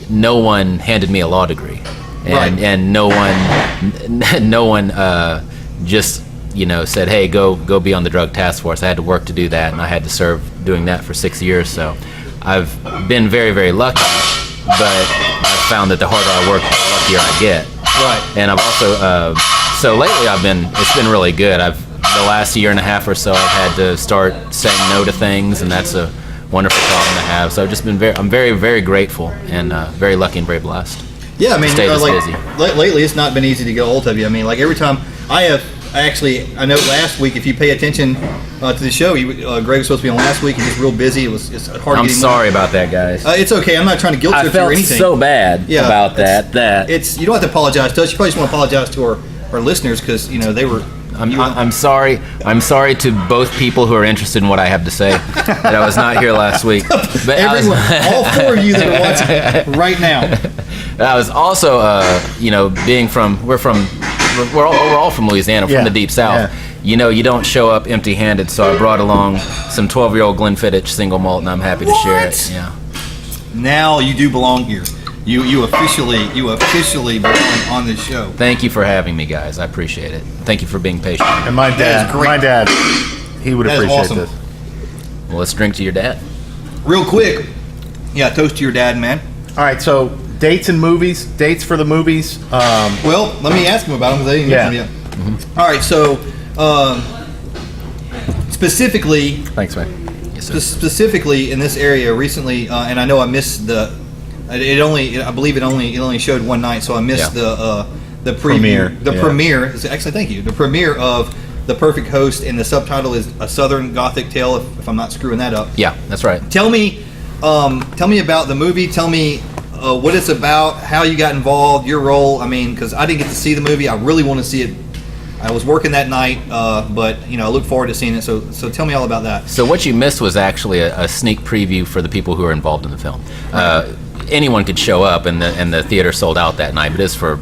no one handed me a law degree, and no one just said, hey, go be on the drug task force. I had to work to do that, and I had to serve doing that for 6 years. So I've been very, very lucky, but I've found that the harder I work, the luckier I get. Right. And I've also so lately it's been really good. The last year and a half or so I've had to start saying no to things, and that's a wonderful problem to have. So I've just been I'm very, very grateful and very lucky and very blessed. Yeah, I mean, busy. Lately it's not been easy to get a hold of you. I mean, like every time I know last week, if you pay attention to the show, Greg was supposed to be on last week. He's just real busy. It's hard. I'm sorry about that, guys. It's okay. I'm not trying to guilt trip you or anything. I felt so bad about that. It's you don't have to apologize to us. You probably just want to apologize to our listeners because they were. I'm sorry. I'm sorry to both people who are interested in what I have to say that I was not here last week. But everyone, all 4 of you that are watching right now. I was also, we're all from Louisiana, from the deep south. Yeah. You don't show up empty-handed, so I brought along some 12-year-old Glenfiddich single malt, and I'm happy to share it. Yeah. Now you do belong here. You officially belong on this show. Thank you for having me, guys. I appreciate it. Thank you for being patient. And my dad, he would appreciate awesome. this. Well, let's drink to your dad. Real quick. Yeah, toast to your dad, man. All right, so dates for the movies. Well, let me ask him about them because they didn't mention them yet. Mm-hmm. All right, so specifically. Thanks, man. Yes, sir. Specifically in this area recently, and I know I missed I believe it only showed one night, so I missed the premiere. Premiere. Actually, thank you. The premiere of The Perfect Host, and the subtitle is A Southern Gothic Tale. If I'm not screwing that up. Yeah, that's right. Tell me about the movie. Tell me what it's about, how you got involved, your role. I mean, because I didn't get to see the movie. I really want to see it. I was working that night, but I look forward to seeing it. So tell me all about that. So what you missed was actually a sneak preview for the people who are involved in the film. Anyone could show up, and the theater sold out that night. But it's for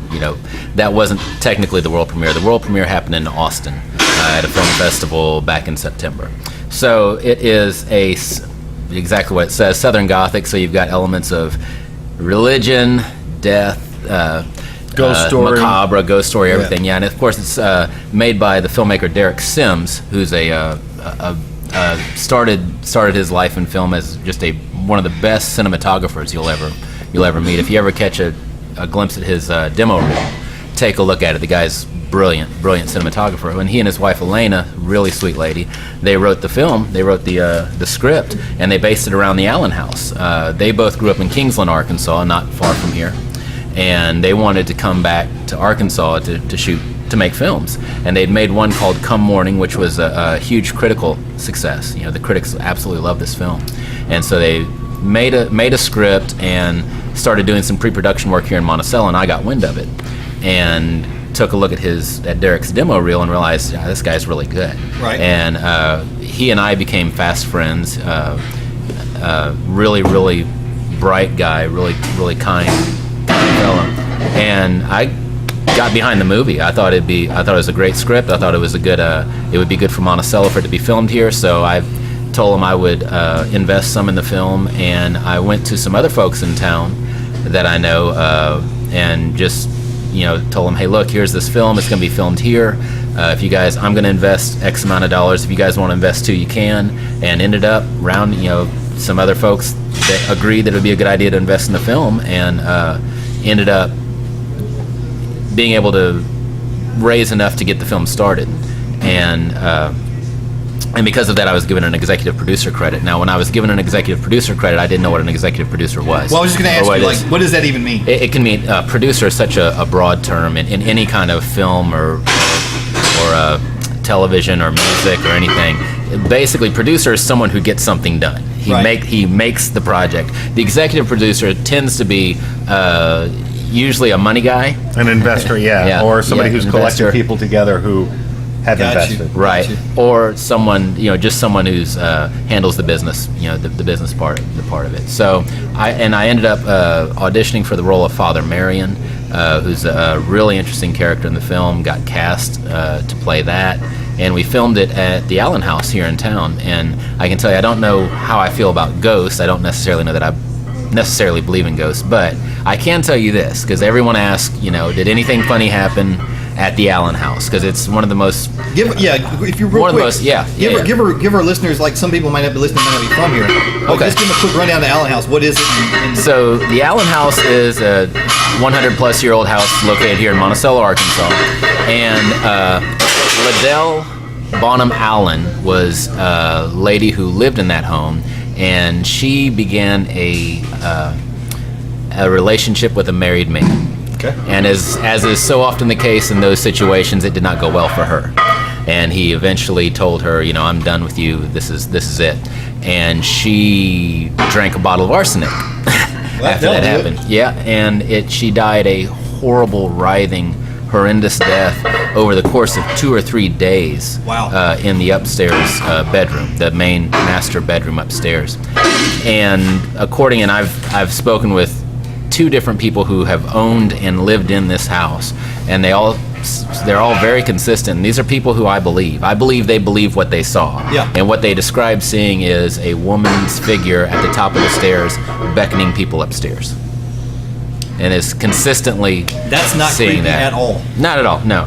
that wasn't technically the world premiere. The world premiere happened in Austin at a film festival back in September. So it is exactly what it says, Southern Gothic. So you've got elements of religion, death. Ghost story, macabre, ghost story, everything. Yeah, and of course it's made by the filmmaker Derek Sims, who's started his life in film as just one of the best cinematographers you'll ever meet. If you ever catch a glimpse at his demo reel, take a look at it. The guy's brilliant cinematographer. And he and his wife Elena, really sweet lady, they wrote the film. They wrote the script, and they based it around the Allen house. They both grew up in Kingsland, Arkansas, not far from here. And they wanted to come back to Arkansas to make films, and they'd made one called Come Morning, which was a huge critical success. The critics absolutely loved this film, and so they made a script and started doing some pre-production work here in Monticello, and I got wind of it and took a look at Derek's demo reel and realized this guy's really good. Right. And he and I became fast friends. Really bright guy, really kind fella, and I got behind the movie. I thought it was a great script. I thought it was it would be good for Monticello for it to be filmed here. So I told him I would invest some in the film, and I went to some other folks in town that I know and just told them, hey, look, here's this film. It's going to be filmed here. If you guys, I'm going to invest X amount of dollars. If you guys want to invest too, you can. And ended up some other folks that agreed that it would be a good idea to invest in the film, and ended up being able to raise enough to get the film started. And because of that, I was given an executive producer credit. Now, when I was given an executive producer credit, I didn't know what an exetive producer was. Well, I was just going to ask you, what does that even mean? It can mean producer is such a broad term in any kind of film or television or music or anything. Basically, producer is someone who gets something done. He makes the project. The executive producer tends to be usually a money guy, an investor, or somebody who's collected people together who have invested, right? Or someone, just someone who's handles the business, the business part of it. So I ended up auditioning for the role of Father Marion, who's a really interesting character in the film. Got cast to play that. And we filmed it at the Allen House here in town. And I can tell you, I don't know how I feel about ghosts. I don't necessarily know that I necessarily believe in ghosts, but I can tell you this, because everyone asks, did anything funny happen at the Allen House? Because it's one of the most... if you're real one quick, of the most, give our listeners, like some people might not be listening, might not be from here. Okay. Just give them a quick rundown of the Allen House. What is it? So the Allen House is a 100-plus-year-old house located here in Monticello, Arkansas. And Liddell Bonham Allen was a lady who lived in that home, and she began a relationship with a married man. Okay. And as is so often the case in those situations, it did not go well for her. And he eventually told her, I'm done with you. This is it. And she drank a bottle of arsenic after that happened. Yeah, and she died a horrible, writhing, horrendous death over the course of 2 or 3 days. Wow. In the upstairs bedroom, the main master bedroom upstairs. And I've spoken with 2 different people who have owned and lived in this house, and they're all very consistent. These are people who I believe they believe what they saw. Yeah. And what they describe seeing is a woman's figure at the top of the stairs beckoning people upstairs. And is consistently that's not seeing creepy that. At all. Not at all. No,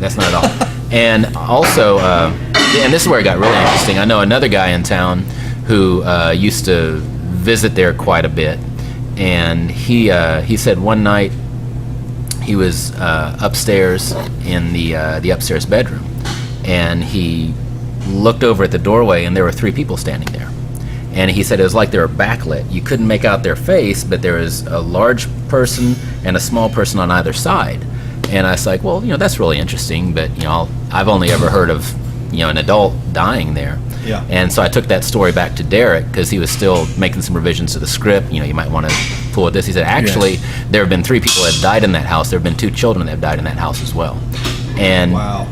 that's not at all. And also, and this is where it got really interesting. I know another guy in town who used to visit there quite a bit, and he said one night he was upstairs in the upstairs bedroom, and he looked over at the doorway, and there were 3 people standing there. And he said it was like they were backlit. You couldn't make out their face, but there was a large person and a small person on either side. And I was like, well, that's really interesting, but I've only ever heard of an adult dying there. Yeah. And so I took that story back to Derek, because he was still making some revisions to the script. You might want to fool with this. He said, actually, there have been 3 people that have died in that house. There have been 2 children that have died in that house as well. And wow.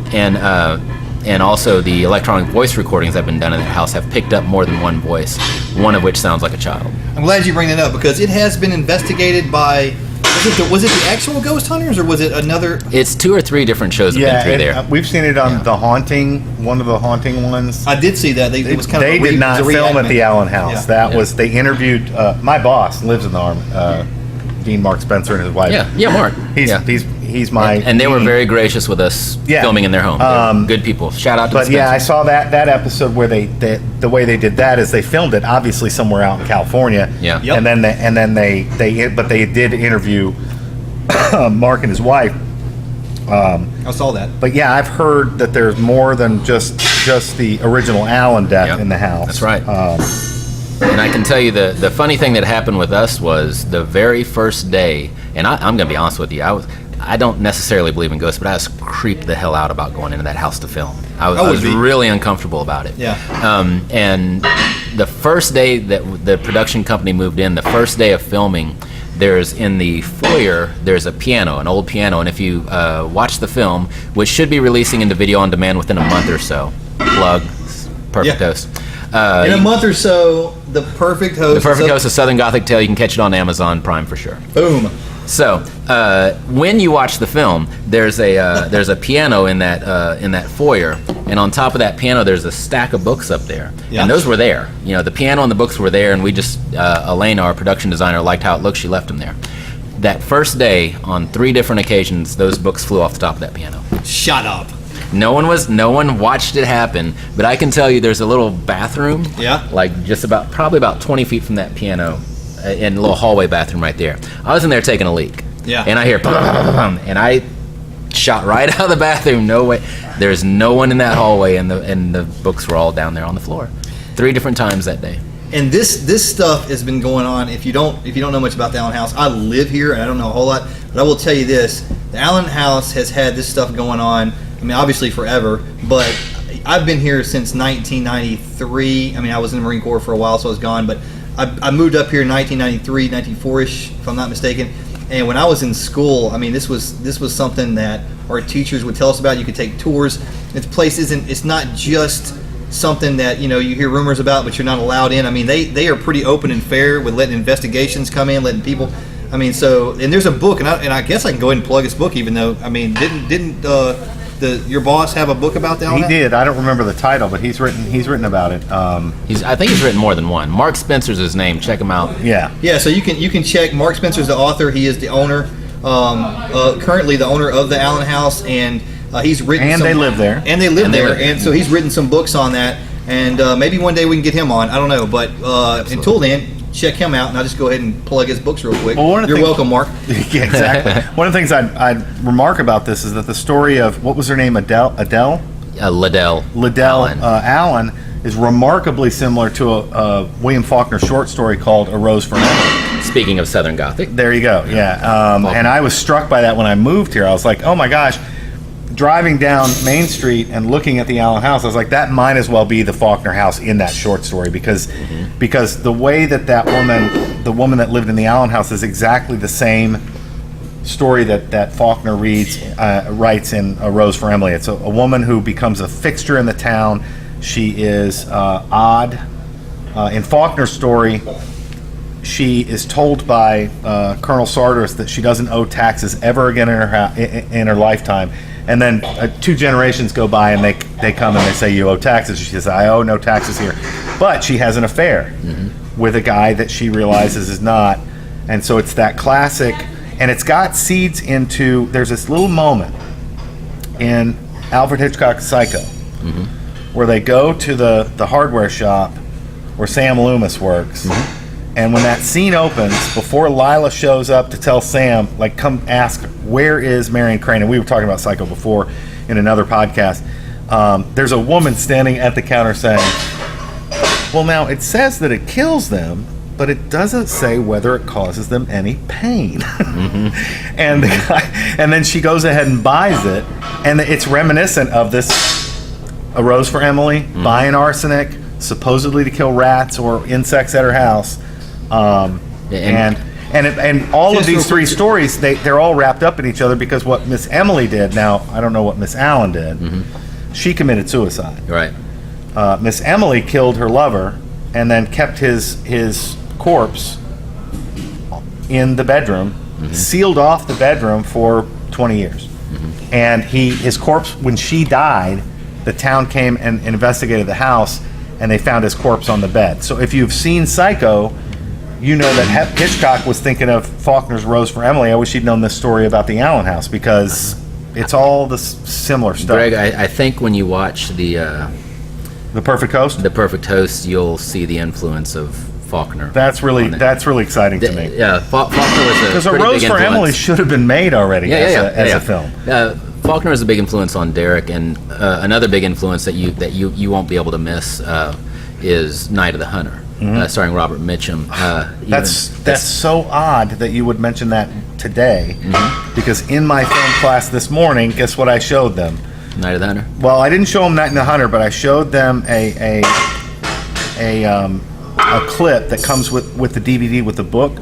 And also the electronic voice recordings that have been done in that house have picked up more than one voice, one of which sounds like a child. I'm glad you bring that up, because it has been investigated by. Was it the actual ghost hunters, or was it another? It's 2 or 3 different shows have been through there. We've seen it on The Haunting, one of the haunting ones. I did see that. It was kind of. They did not film at the Allen House. Yeah. Was they interviewed my boss lives in the Army, Dean Mark Spencer and his wife. Yeah, Mark. He's my. And they were very gracious with us filming in their home. They're good people. Shout out to. But I saw that episode where the way they did that is they filmed it obviously somewhere out in California. Yeah. Yep. And then they did interview Mark and his wife. I saw that. But I've heard that there's more than just the original Allen death in the house. That's right. And I can tell you the funny thing that happened with us was the very first day, and I'm going to be honest with you, I don't necessarily believe in ghosts, but I was creeped the hell out about going into that house to film. I was really uncomfortable about it. Yeah. And the first day that the production company moved in, the first day of filming, there's in the foyer, there's a piano, an old piano, and if you watch the film, which should be releasing into video on demand within a month or so, plug, perfect host. In a month or so, The Perfect Host. The Perfect Host, A Southern Gothic Tale. You can catch it on Amazon Prime for sure. Boom. So, when you watch the film, there's a piano in that foyer, and on top of that piano, there's a stack of books up there, and those were there. The piano and the books were there, and we just Elena, our production designer, liked how it looked. She left them there. That first day, on 3 different occasions, those books flew off the top of that piano. Shut up. No one watched it happen, but I can tell you there's a little bathroom, like probably about 20 feet from that piano, in a little hallway bathroom right there. I was in there taking a leak, and I hear, and I shot right out of the bathroom. No way, there's no one in that hallway, and the books were all down there on the floor, 3 different times that day. And this stuff has been going on. If you don't know much about the Allen House, I live here and I don't know a whole lot, but I will tell you this: the Allen House has had this stuff going on. I mean, obviously forever, but I've been here since 1993. I mean, I was in the Marine Corps for a while, so I was gone, but I moved up here in 1993, 94-ish, if I'm not mistaken. And when I was in school, I mean, this was something that our teachers would tell us about. You could take tours. This place it's not just something that you hear rumors about, but you're not allowed in. I mean, they are pretty open and fair with letting investigations come in, letting people. I mean, and there's a book, and I guess I can go ahead and plug this book, even though I mean, didn't your boss have a book about that? He did. I don't remember the title, but he's written about it. I think he's written more than one. Mark Spencer's his name. Check him out. Yeah. So you can check. Mark Spencer's the author. He is the owner, currently the owner of the Allen House, and he's written. And they live there. And they live there, and so he's written some books on that. And maybe one day we can get him on. I don't know, but until then, check him out, and I'll just go ahead and plug his books real quick. Well, You're welcome, Mark. Yeah, exactly. One of the things I'd remark about this is that the story of, what was her name, Liddell Allen is remarkably similar to a William Faulkner short story called A Rose for Emily. Speaking of Southern Gothic. There you go, yeah. And I was struck by that when I moved here. I was like, oh my gosh, driving down Main Street and looking at the Allen House, I was like, that might as well be the Faulkner house in that short story, because the way that woman, the woman that lived in the Allen House, is exactly the same story that Faulkner writes in A Rose for Emily. It's a woman who becomes a fixture in the town. She is odd. In Faulkner's story, she is told by Colonel Sardis that she doesn't owe taxes ever again in her lifetime. And then 2 generations go by, and they come and they say, you owe taxes. She says, I owe no taxes here. But she has an affair with a guy that she realizes is not. And so it's that classic, and it's got seeds into, there's this little moment in Alfred Hitchcock's Psycho where they go to the hardware shop where Sam Loomis works. And when that scene opens, before Lila shows up to tell Sam, like, come ask, where is Marion Crane? And we were talking about Psycho before in another podcast. there's a woman standing at the counter saying, well, now it says that it kills them, but it doesn't say whether it causes them any pain. And the guy, and then she goes ahead and buys it, and it's reminiscent of this A Rose for Emily, buying arsenic, supposedly to kill rats or insects at her house. And all of these three stories, they're all wrapped up in each other, because what Miss Emily did, now I don't know what Miss Allen did, she committed suicide. Right. Miss Emily killed her lover and then kept his corpse in the bedroom, sealed off the bedroom for 20 years. And his corpse, when she died, the town came and investigated the house, and they found his corpse on the bed. So if you've seen Psycho, you know that Hitchcock was thinking of Faulkner's Rose for Emily. I wish he'd known this story about the Allen house, because it's all the similar stuff. Greg, I think when you watch The Perfect Host? The Perfect Host, you'll see the influence of Faulkner. That's really exciting to me. Yeah, Faulkner was a because A pretty Rose big for influence. Emily should have been made already as a film. Faulkner is a big influence on Derek, and another big influence that you won't be able to miss is Night of the Hunter, starring Robert Mitchum. That's so odd that you would mention that today, because in my film class this morning, guess what I showed them? Night of the Hunter. Well, I didn't show them Night of the Hunter, but I showed them a clip that comes with the DVD with the book,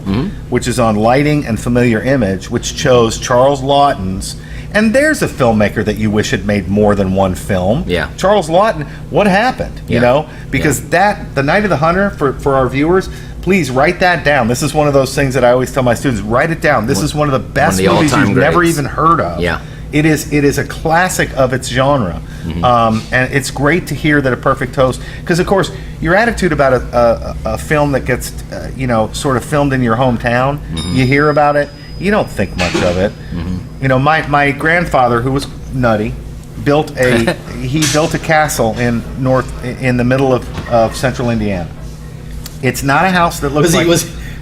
which is on Lighting and Familiar Image, which chose Charles Laughton's. And there's a filmmaker that you wish had made more than one film. Yeah. Charles Laughton, what happened? You know? Because the Night of the Hunter, for our viewers, please write that down. This is one of those things that I always tell my students, write it down. This is one of the best movies you've never even heard of. Yeah. It is a classic of its genre. And it's great to hear that A Perfect Host, because of course your attitude about a film that gets sort of filmed in your hometown, you hear about it, you don't think much of it. You know, my grandfather, who was nutty, built a castle in the middle of central Indiana. It's not a house that looks like...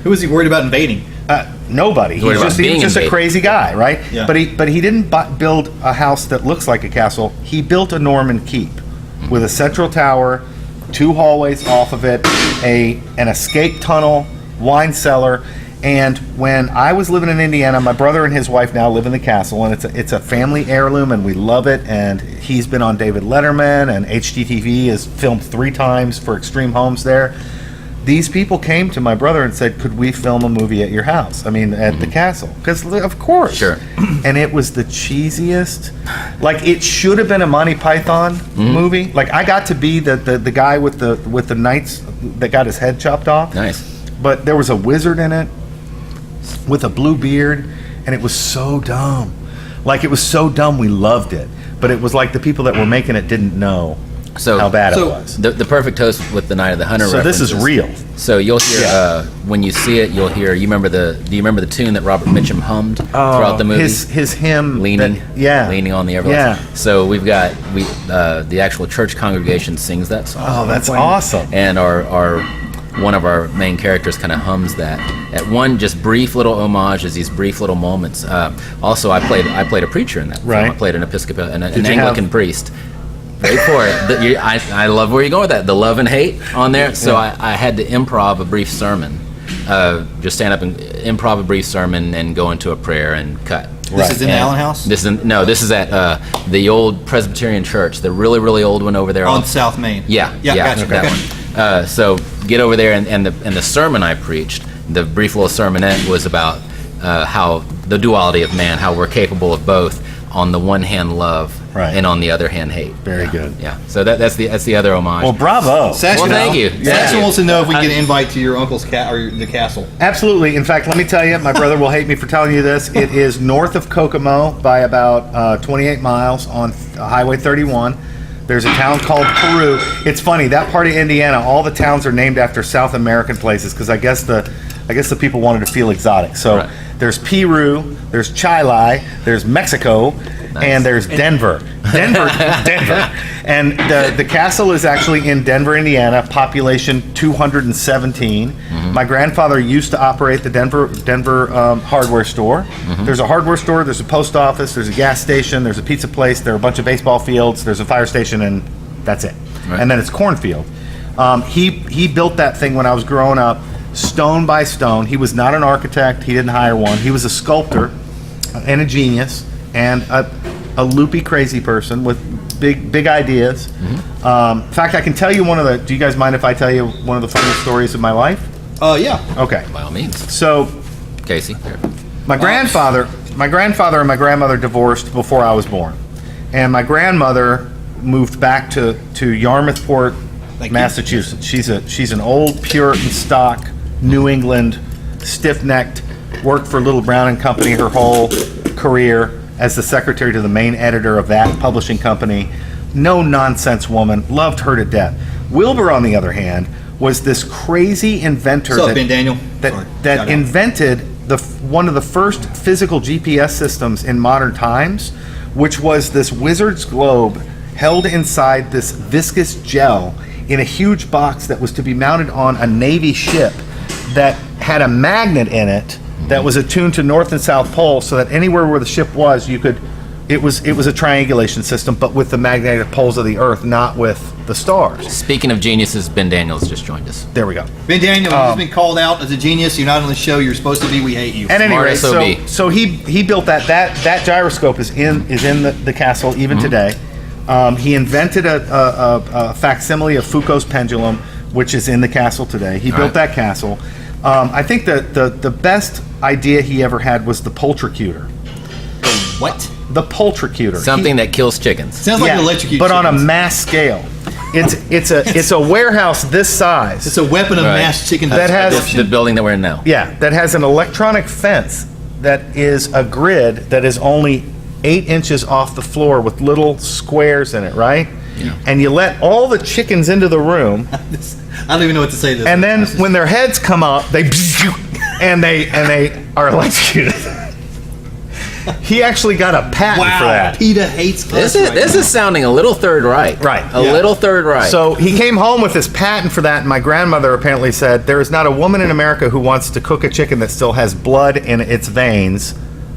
Who was he worried about invading? Nobody. He's just a crazy guy, right? Yeah. But he didn't build a house that looks like a castle. He built a Norman keep with a central tower, 2 hallways off of it, an escape tunnel, wine cellar. And when I was living in Indiana, my brother and his wife now live in the castle, and it's a family heirloom, and we love it. And he's been on David Letterman, and HGTV has filmed 3 times for Extreme Homes there. These people came to my brother and said, could we film a movie at your house? I mean, at the castle. Because, of course. Sure. And it was the cheesiest. Like, it should have been a Monty Python movie. Like, I got to be the guy with the knights that got his head chopped off. Nice. But there was a wizard in it with a blue beard, and it was so dumb. Like, it was so dumb we loved it. But it was like the people that were making it didn't know how bad it was. The Perfect Host with the Night of the Hunter. So this is real. So you'll hear when you see it, you'll hear. Do you remember the tune that Robert Mitchum hummed throughout the movie? His hymn, leaning on the everlasting. Yeah. So we've got the actual church congregation sings that song. Oh, that's awesome. And our one of our main characters kind of hums that. At one just brief little homage is these brief little moments. Also, I played a preacher in that. Right. Film. I played an Episcopal, an Anglican priest. Wait for it. I love where you're going with that. The love and hate on there. So I had to improv a brief sermon. Just stand up and improv a brief sermon and go into a prayer and cut. This is in Allen House? This is at the old Presbyterian church, the really, really old one over there. On South Main. Yeah, gotcha. That one. So get over there, and the sermon I preached, the brief little sermonette was about how the duality of man, how we're capable of both. On the one hand, love, and on the other hand, hate. Very good. Yeah. So that's the other homage. Well, bravo. Sash, thank you. Sash wants to know if we can get an invite to your uncle's the castle. Absolutely. In fact, let me tell you, my brother will hate me for telling you this. It is north of Kokomo by about 28 miles on Highway 31. There's a town called Peru. It's funny, that part of Indiana, all the towns are named after South American places, because I guess the people wanted to feel exotic. So there's Peru, there's Chile, there's Mexico, and there's Denver. Denver. And the castle is actually in Denver, Indiana, population 217. My grandfather used to operate the Denver hardware store. There's a hardware store, there's a post office, there's a gas station, there's a pizza place, there are a bunch of baseball fields, there's a fire station, and that's it. Right. And then it's cornfield. He built that thing when I was growing up, stone by stone. He was not an architect, he didn't hire one. He was a sculptor and a genius and a loopy, crazy person with big ideas. In fact, I can tell you do you guys mind if I tell you one of the funniest stories of my life? Yeah. Okay. By all means. So, Casey. Here. my grandfather and my grandmother divorced before I was born. And my grandmother moved back to Yarmouthport, Massachusetts. She's an old Puritan stock, New England, stiff-necked, worked for Little Brown and Company her whole career as the secretary to the main editor of that publishing company. No nonsense woman, loved her to death. Wilbur, on the other hand, was this crazy inventor What's up, Ben Daniel? that invented one of the first physical GPS systems in modern times, which was this wizard's globe held inside this viscous gel in a huge box that was to be mounted on a Navy ship that had a magnet in it that was attuned to North and South Pole, so that anywhere where the ship was, it was a triangulation system, but with the magnetic poles of the Earth, not with the stars. Speaking of geniuses, Ben Daniels just joined us. There we go. Ben Daniel has been called out as a genius. You're not on the show. You're supposed to be. We hate you. At any rate, SOB. so he built that gyroscope is in the castle even today. He invented a facsimile of Foucault's pendulum, which is in the castle today. He built that castle. I think the best idea he ever had was the poultricutor. What? The poultricutor. Something that kills chickens. Sounds like electrocute. but on a mass scale. It's a warehouse this size. It's a weapon of mass chicken. That has The building that we're in now. Yeah, that has an electronic fence that is a grid that is only 8 inches off the floor with little squares in it, right? Yeah. And you let all the chickens into the room, I don't even know what to say to this. and then when their heads come up, they are electrocuted. He actually got a patent for that. PETA hates us. This is sounding a little Third Reich. Right. A little Third Reich. So he came home with this patent for that, and my grandmother apparently said, there is not a woman in America who wants to cook a chicken that still has blood in its veins.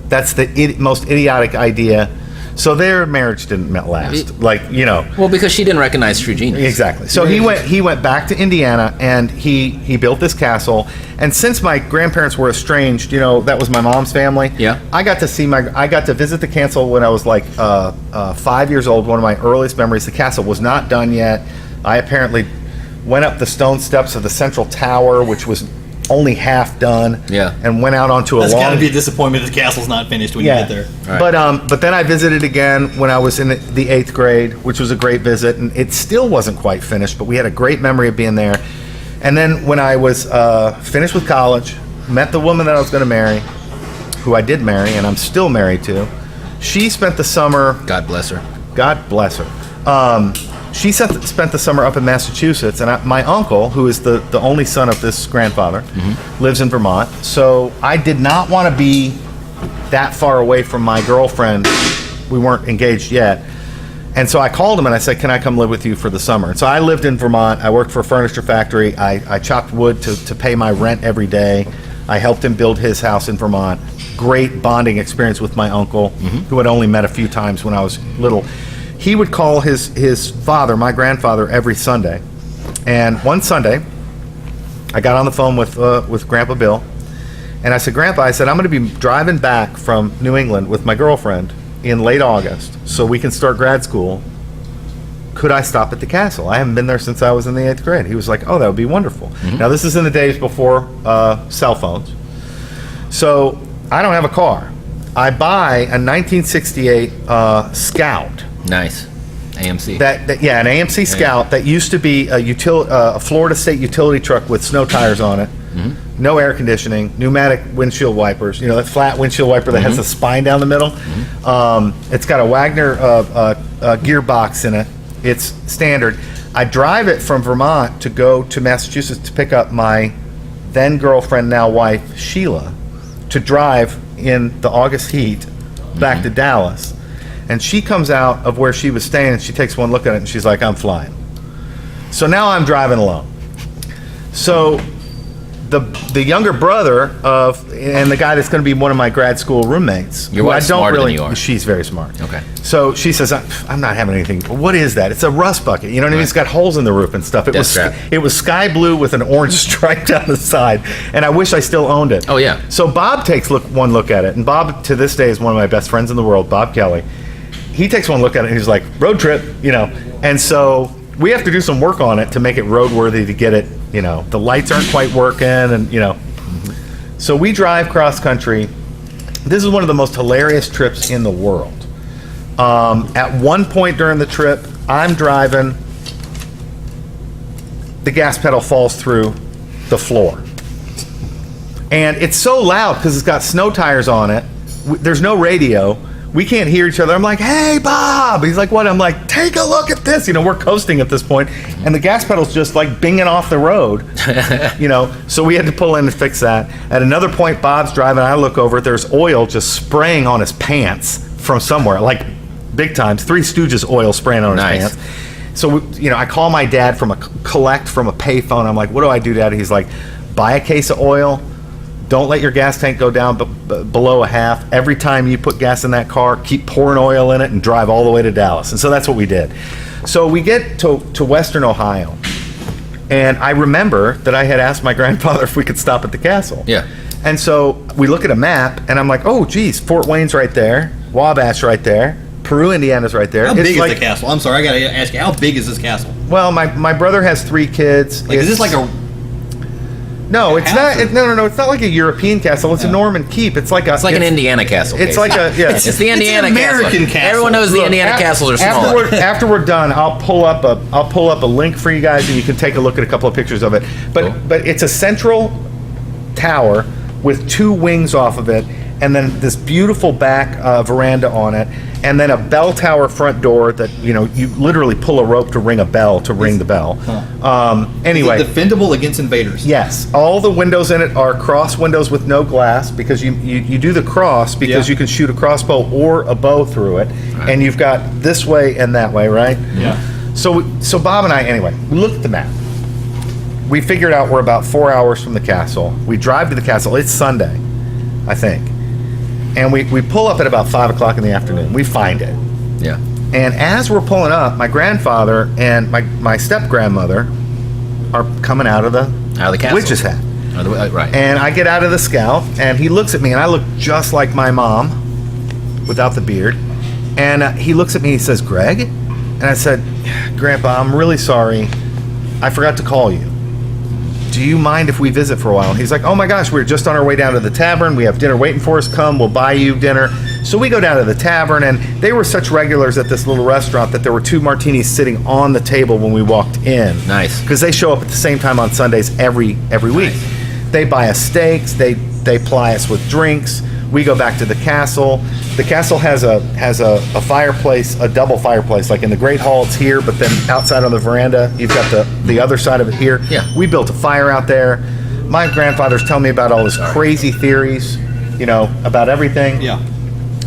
That's the most idiotic idea. So their marriage didn't last. Well, because she didn't recognize true genius. Exactly. So he went back to Indiana, and he built this castle. And since my grandparents were estranged, that was my mom's family. Yeah. I got to visit the castle when I was like 5 years old. One of my earliest memories. The castle was not done yet. I apparently went up the stone steps of the central tower, which was only half done. Yeah. And went out onto That's a long. got to be a disappointment. The castle's not finished when you get there. Right. But then I visited again when I was in the 8th grade, which was a great visit, and it still wasn't quite finished, but we had a great memory of being there. And then when I was finished with college, met the woman that I was going to marry, who I did marry, and I'm still married to. She spent the summer. God bless her. God bless her. She spent the summer up in Massachusetts, and my uncle, who is the only son of this grandfather, lives in Vermont. So I did not want to be that far away from my girlfriend. We weren't engaged yet. And so I called him and I said, can I come live with you for the summer? And so I lived in Vermont. I worked for a furniture factory. I chopped wood to pay my rent every day. I helped him build his house in Vermont. Great bonding experience with my uncle, who I'd only met a few times when I was little. He would call his father, my grandfather, every Sunday. And one Sunday, I got on the phone with Grandpa Bill, and I said, Grandpa, I'm going to be driving back from New England with my girlfriend in late August so we can start grad school. Could I stop at the castle? I haven't been there since I was in the 8th grade. He was like, oh, that would be wonderful. Now, this is in the days before cell phones. So I don't have a car. I buy a 1968 Scout. Nice. AMC. An AMC Scout that used to be a Florida State utility truck with snow tires on it, no air conditioning, pneumatic windshield wipers. That flat windshield wiper that has a spine down the middle. It's got a Wagner gearbox in it. It's standard. I drive it from Vermont to go to Massachusetts to pick up my then girlfriend, now wife, Sheila, to drive in the August heat back to Dallas. And she comes out of where she was staying and she takes one look at it and she's like, I'm flying. So now I'm driving alone. So the younger brother and the guy that's going to be one of my grad school roommates. Your wife's smarter than you are. She's very smart. Okay. So she says, I'm not having anything. What is that? It's a rust bucket. You know what I mean? It's got holes in the roof and stuff. It was sky blue with an orange stripe down the side. And I wish I still owned it. Oh, yeah. So Bob takes one look at it. And Bob, to this day, is one of my best friends in the world, Bob Kelly. He takes one look at it and he's like, road trip, And so we have to do some work on it to make it roadworthy to get it, the lights aren't quite working and, So we drive cross country. This is one of the most hilarious trips in the world. At one point during the trip, I'm driving, the gas pedal falls through the floor. And it's so loud because it's got snow tires on it. There's no radio. We can't hear each other. I'm like, hey, Bob. He's like, what? I'm like, take a look at this. We're coasting at this point, and the gas pedal's just like binging off the road. So we had to pull in and fix that. At another point, Bob's driving. I look over. There's oil just spraying on his pants from somewhere, like big time. Three Stooges oil spraying on his pants. So, I call my dad collect from a payphone. I'm like, what do I do, Dad? He's like, buy a case of oil. Don't let your gas tank go down below a half. Every time you put gas in that car, keep pouring oil in it and drive all the way to Dallas. And so that's what we did. So we get to Western Ohio. And I remember that I had asked my grandfather if we could stop at the castle. Yeah. And so we look at a map, and I'm like, oh, geez, Fort Wayne's right there. Wabash right there. Peru, Indiana's right there. How big is the castle? I'm sorry, I got to ask you, how big is this castle? Well, my brother has 3 kids. Is this like a... No, it's not. No. It's not like a European castle. It's a Norman keep. It's like an Indiana castle. It's like a It's the Indiana American castle. Everyone knows the Indiana castles are small. After we're done, I'll pull up a link for you guys, and you can take a look at a couple of pictures of it. But it's a central tower with 2 wings off of it, and then this beautiful back veranda on it, and then a bell tower front door that you literally pull a rope to ring a bell to ring the bell. Anyway, is it defendable against invaders? Yes, all the windows in it are cross windows with no glass because you do the cross because you can shoot a crossbow or a bow through it, and you've got this way and that way, right? Yeah. So Bob and I, anyway, we looked at the map. We figured out we're about 4 hours from the castle. We drive to the castle. It's Sunday, I think. And we pull up at about 5 o'clock in the afternoon. We find it. Yeah. And as we're pulling up, my grandfather and my step-grandmother are coming out of the castle. witch's hat. Right. And I get out of the Scout, and he looks at me, and I look just like my mom without the beard. And he looks at me and he says, Greg? And I said, Grandpa, I'm really sorry. I forgot to call you. Do you mind if we visit for a while? And he's like, oh my gosh, we're just on our way down to the tavern. We have dinner waiting for us. Come, we'll buy you dinner. So we go down to the tavern, and they were such regulars at this little restaurant that there were 2 martinis sitting on the table when we walked in. Nice. Because they show up at the same time on Sundays every week. Nice. They buy us steaks. They ply us with drinks. We go back to the castle. The castle has a fireplace, a double fireplace. Like in the Great Hall, it's here, but then outside on the veranda, you've got the other side of it here. Yeah. We built a fire out there. My grandfather's telling me about all his crazy theories, about everything. Yeah.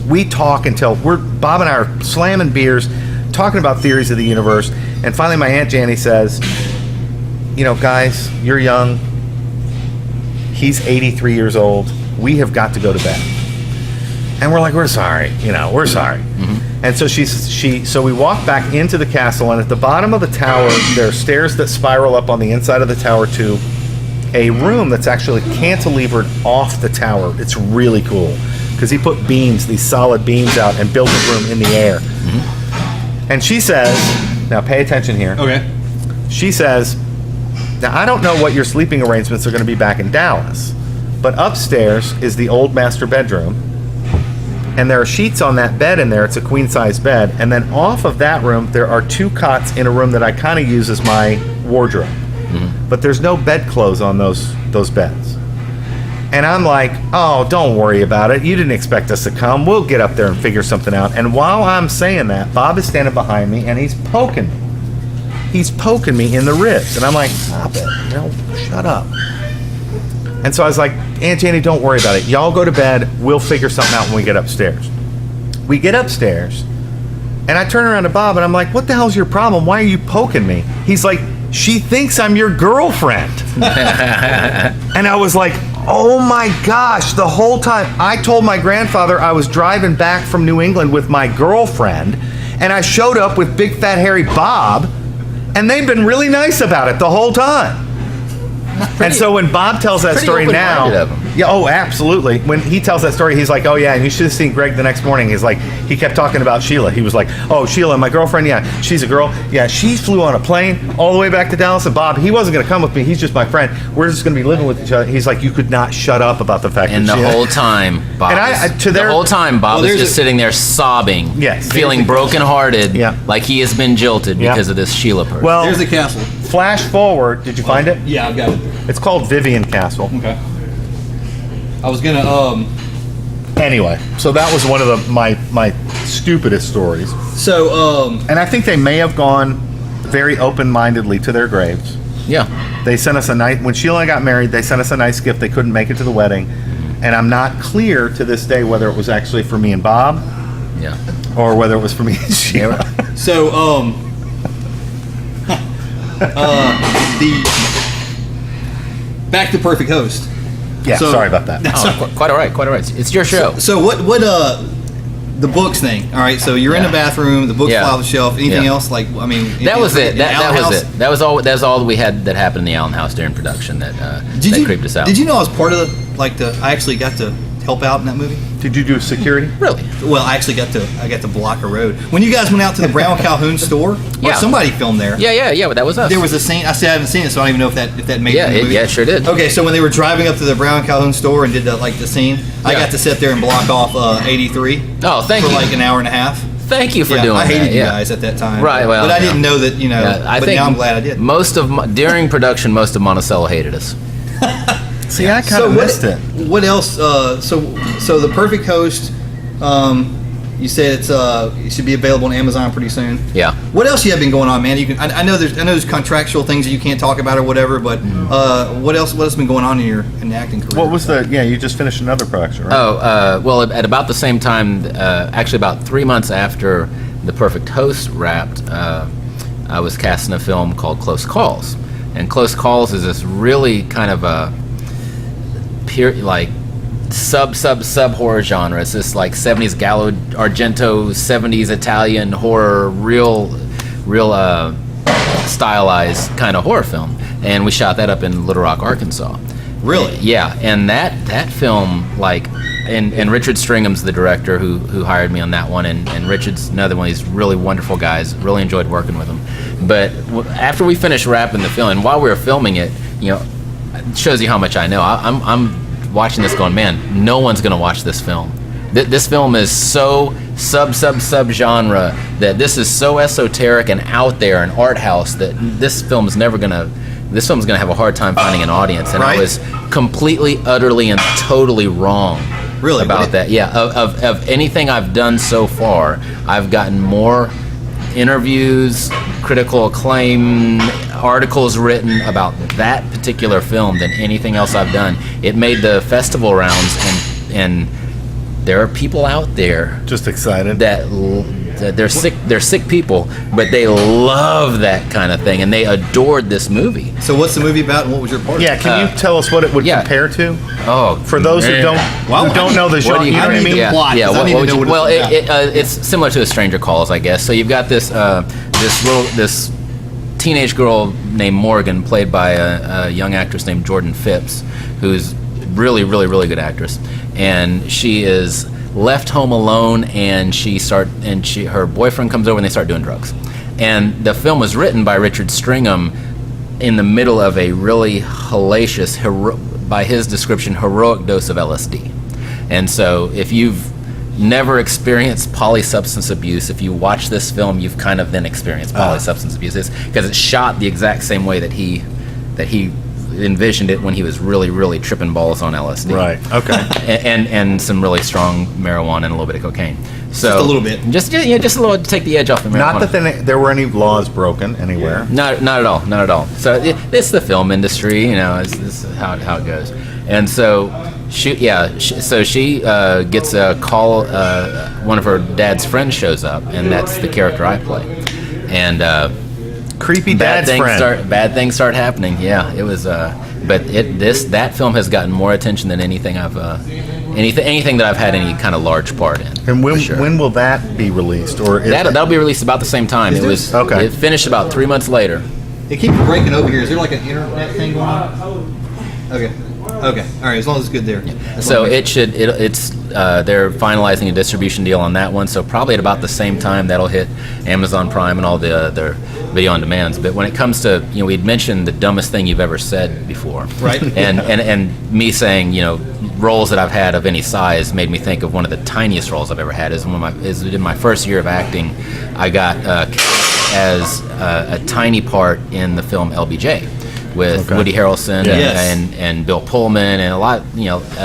We talk until Bob and I are slamming beers, talking about theories of the universe, and finally my Aunt Janny says, guys, you're young. He's 83 years old. We have got to go to bed. And we're like, we're sorry, we're sorry. Mm-hmm. And so so we walk back into the castle, and at the bottom of the tower, there are stairs that spiral up on the inside of the tower to a room that's actually cantilevered off the tower. It's really cool because he put these solid beams out and built a room in the air. Mm-hmm. And she says, now pay attention here. Okay. She says, now I don't know what your sleeping arrangements are going to be back in Dallas, but upstairs is the old master bedroom. And there are sheets on that bed in there. It's a queen-size bed. And then off of that room, there are 2 cots in a room that I kind of use as my wardrobe. Mm-hmm. But there's no bedclothes on those beds. And I'm like, oh, don't worry about it. You didn't expect us to come. We'll get up there and figure something out. And while I'm saying that, Bob is standing behind me, and he's poking me. He's poking me in the ribs. And I'm like, stop it. Shut up. And so I was like, Aunt Janie, don't worry about it. Y'all go to bed. We'll figure something out when we get upstairs. We get upstairs. And I turn around to Bob and I'm like, what the hell's your problem? Why are you poking me? He's like, she thinks I'm your girlfriend. And I was like, oh my gosh, the whole time. I told my grandfather I was driving back from New England with my girlfriend, and I showed up with big fat hairy Bob, and they've been really nice about it the whole time. And so when Bob tells that story now, yeah, oh, absolutely. When he tells that story, he's like, oh yeah, and you should have seen Greg the next morning. He's like, he kept talking about Sheila. He was like, oh, Sheila, my girlfriend, yeah, she's a girl. Yeah, she flew on a plane all the way back to Dallas. And Bob, he wasn't going to come with me. He's just my friend. We're just going to be living with each other. He's like, you could not shut up about the fact and that the whole time, Bob, the whole time, Bob is just sitting there sobbing, feeling brokenhearted, like he has been jilted because of this Sheila person. Well, there's the castle. Flash forward. Did you find it? Yeah, I've got it. It's called Vivian Castle. Okay. I was gonna Anyway, so that was one of my stupidest stories. So and I think they may have gone very open-mindedly to their graves. Yeah. They sent us a nice, when Sheila and I got married, they sent us a nice gift. They couldn't make it to the wedding, and I'm not clear to this day whether it was actually for me and Bob, or whether it was for me and Sheila. So the back to Perfect Host. Yeah, So- sorry about that. Oh, quite all right, quite all right. It's your show. So what the books thing? All right, so you're in the bathroom. The books fly off the shelf. Anything else? Like, I mean, That was it. in That Allen was House? it. That was all. That was all we had that happened in the Allen House during production. That creeped us out. Did you know I was part of I actually got to help out in that movie? Did you do security? Really? Well, I actually got to block a road. When you guys went out to the Brown Calhoun store, or somebody filmed there. Yeah. That was us. There was a scene. I said I haven't seen it, so I don't even know if that made Yeah, the movie. it sure did. Okay, so when they were driving up to the Brown Calhoun store and did the scene, I got to sit there and block off 83. Oh, thank you. For like an hour and a half. Thank you for doing that. I hated you guys at that time. Right. Well, but I didn't know that. I but think now I'm glad I did. During production, most of Monticello hated us. See, I kind of missed it. What else? So the Perfect Host. You said it should be available on Amazon pretty soon. Yeah. What else you have been going on, man? I know there's contractual things that you can't talk about or whatever, but what else has been going on in the acting career? What was you just finished another production, right? Oh, well, at about the same time, actually about 3 months after The Perfect Host wrapped, I was cast in a film called Close Calls. And Close Calls is this really kind of a sub horror genre. It's this like 70s Gallo Argento, 70s Italian horror, real stylized kind of horror film. And we shot that up in Little Rock, Arkansas. Really? Yeah. And that film, and Richard Stringham's the director who hired me on that one, and Richard's another one of these really wonderful guys. Really enjoyed working with him. But after we finished wrapping the film, and while we were filming it, it shows you how much I know. I'm watching this going, man, no one's going to watch this film. This film is so sub genre that this is so esoteric and out there and art house that this film's going to have a hard time finding an audience. And I was completely, utterly, and totally wrong about that. Yeah, of anything I've done so far, I've gotten more interviews, critical acclaim, articles written about that particular film than anything else I've done. It made the festival rounds, and there are people out there just excited that they're sick people, but they love that kind of thing, and they adored this movie. So what's the movie about, and what was your part? Yeah, can you tell us what it would compare to? Oh, for those who don't know the genre, you know what I mean? Yeah. It's similar to A Stranger Calls, I guess. So you've got this teenage girl named Morgan, played by a young actress named Jordan Phipps, who's really good actress, and she is left home alone, and her boyfriend comes over and they start doing drugs. And the film was written by Richard Stringham in the middle of a really hellacious, by his description, heroic dose of LSD. And so if you've never experienced polysubstance abuse, if you watch this film, you've kind of then experienced polysubstance abuse, because it's shot the exact same way that he envisioned it when he was really tripping balls on LSD. Right. Okay. and some really strong marijuana and a little bit of cocaine. So just a little bit. Just a little to take the edge off the marijuana. Not that there were any laws broken anywhere. Not at all. So it's the film industry, it's how it goes. And so So she gets a call. One of her dad's friends shows up, and that's the character I play. And creepy dad's friend. Bad things start happening. Yeah, it was. But that film has gotten more attention than anything anything that I've had any kind of large part in. And when will that be released? Or that'll be released about the same time. Okay. It finished about 3 months later. It keeps breaking over here. Is there like an internet thing going on? Okay. All right. As long as it's good there. So it's they're finalizing a distribution deal on that one. So probably at about the same time that'll hit Amazon Prime and all the other video on demands. But when it comes to, we'd mentioned the dumbest thing you've ever said before, right? and me saying, roles that I've had of any size made me think of one of the tiniest roles I've ever had. Is in my first year of acting, I got as a tiny part in the film LBJ. With Woody Harrelson and Bill Pullman and a lot,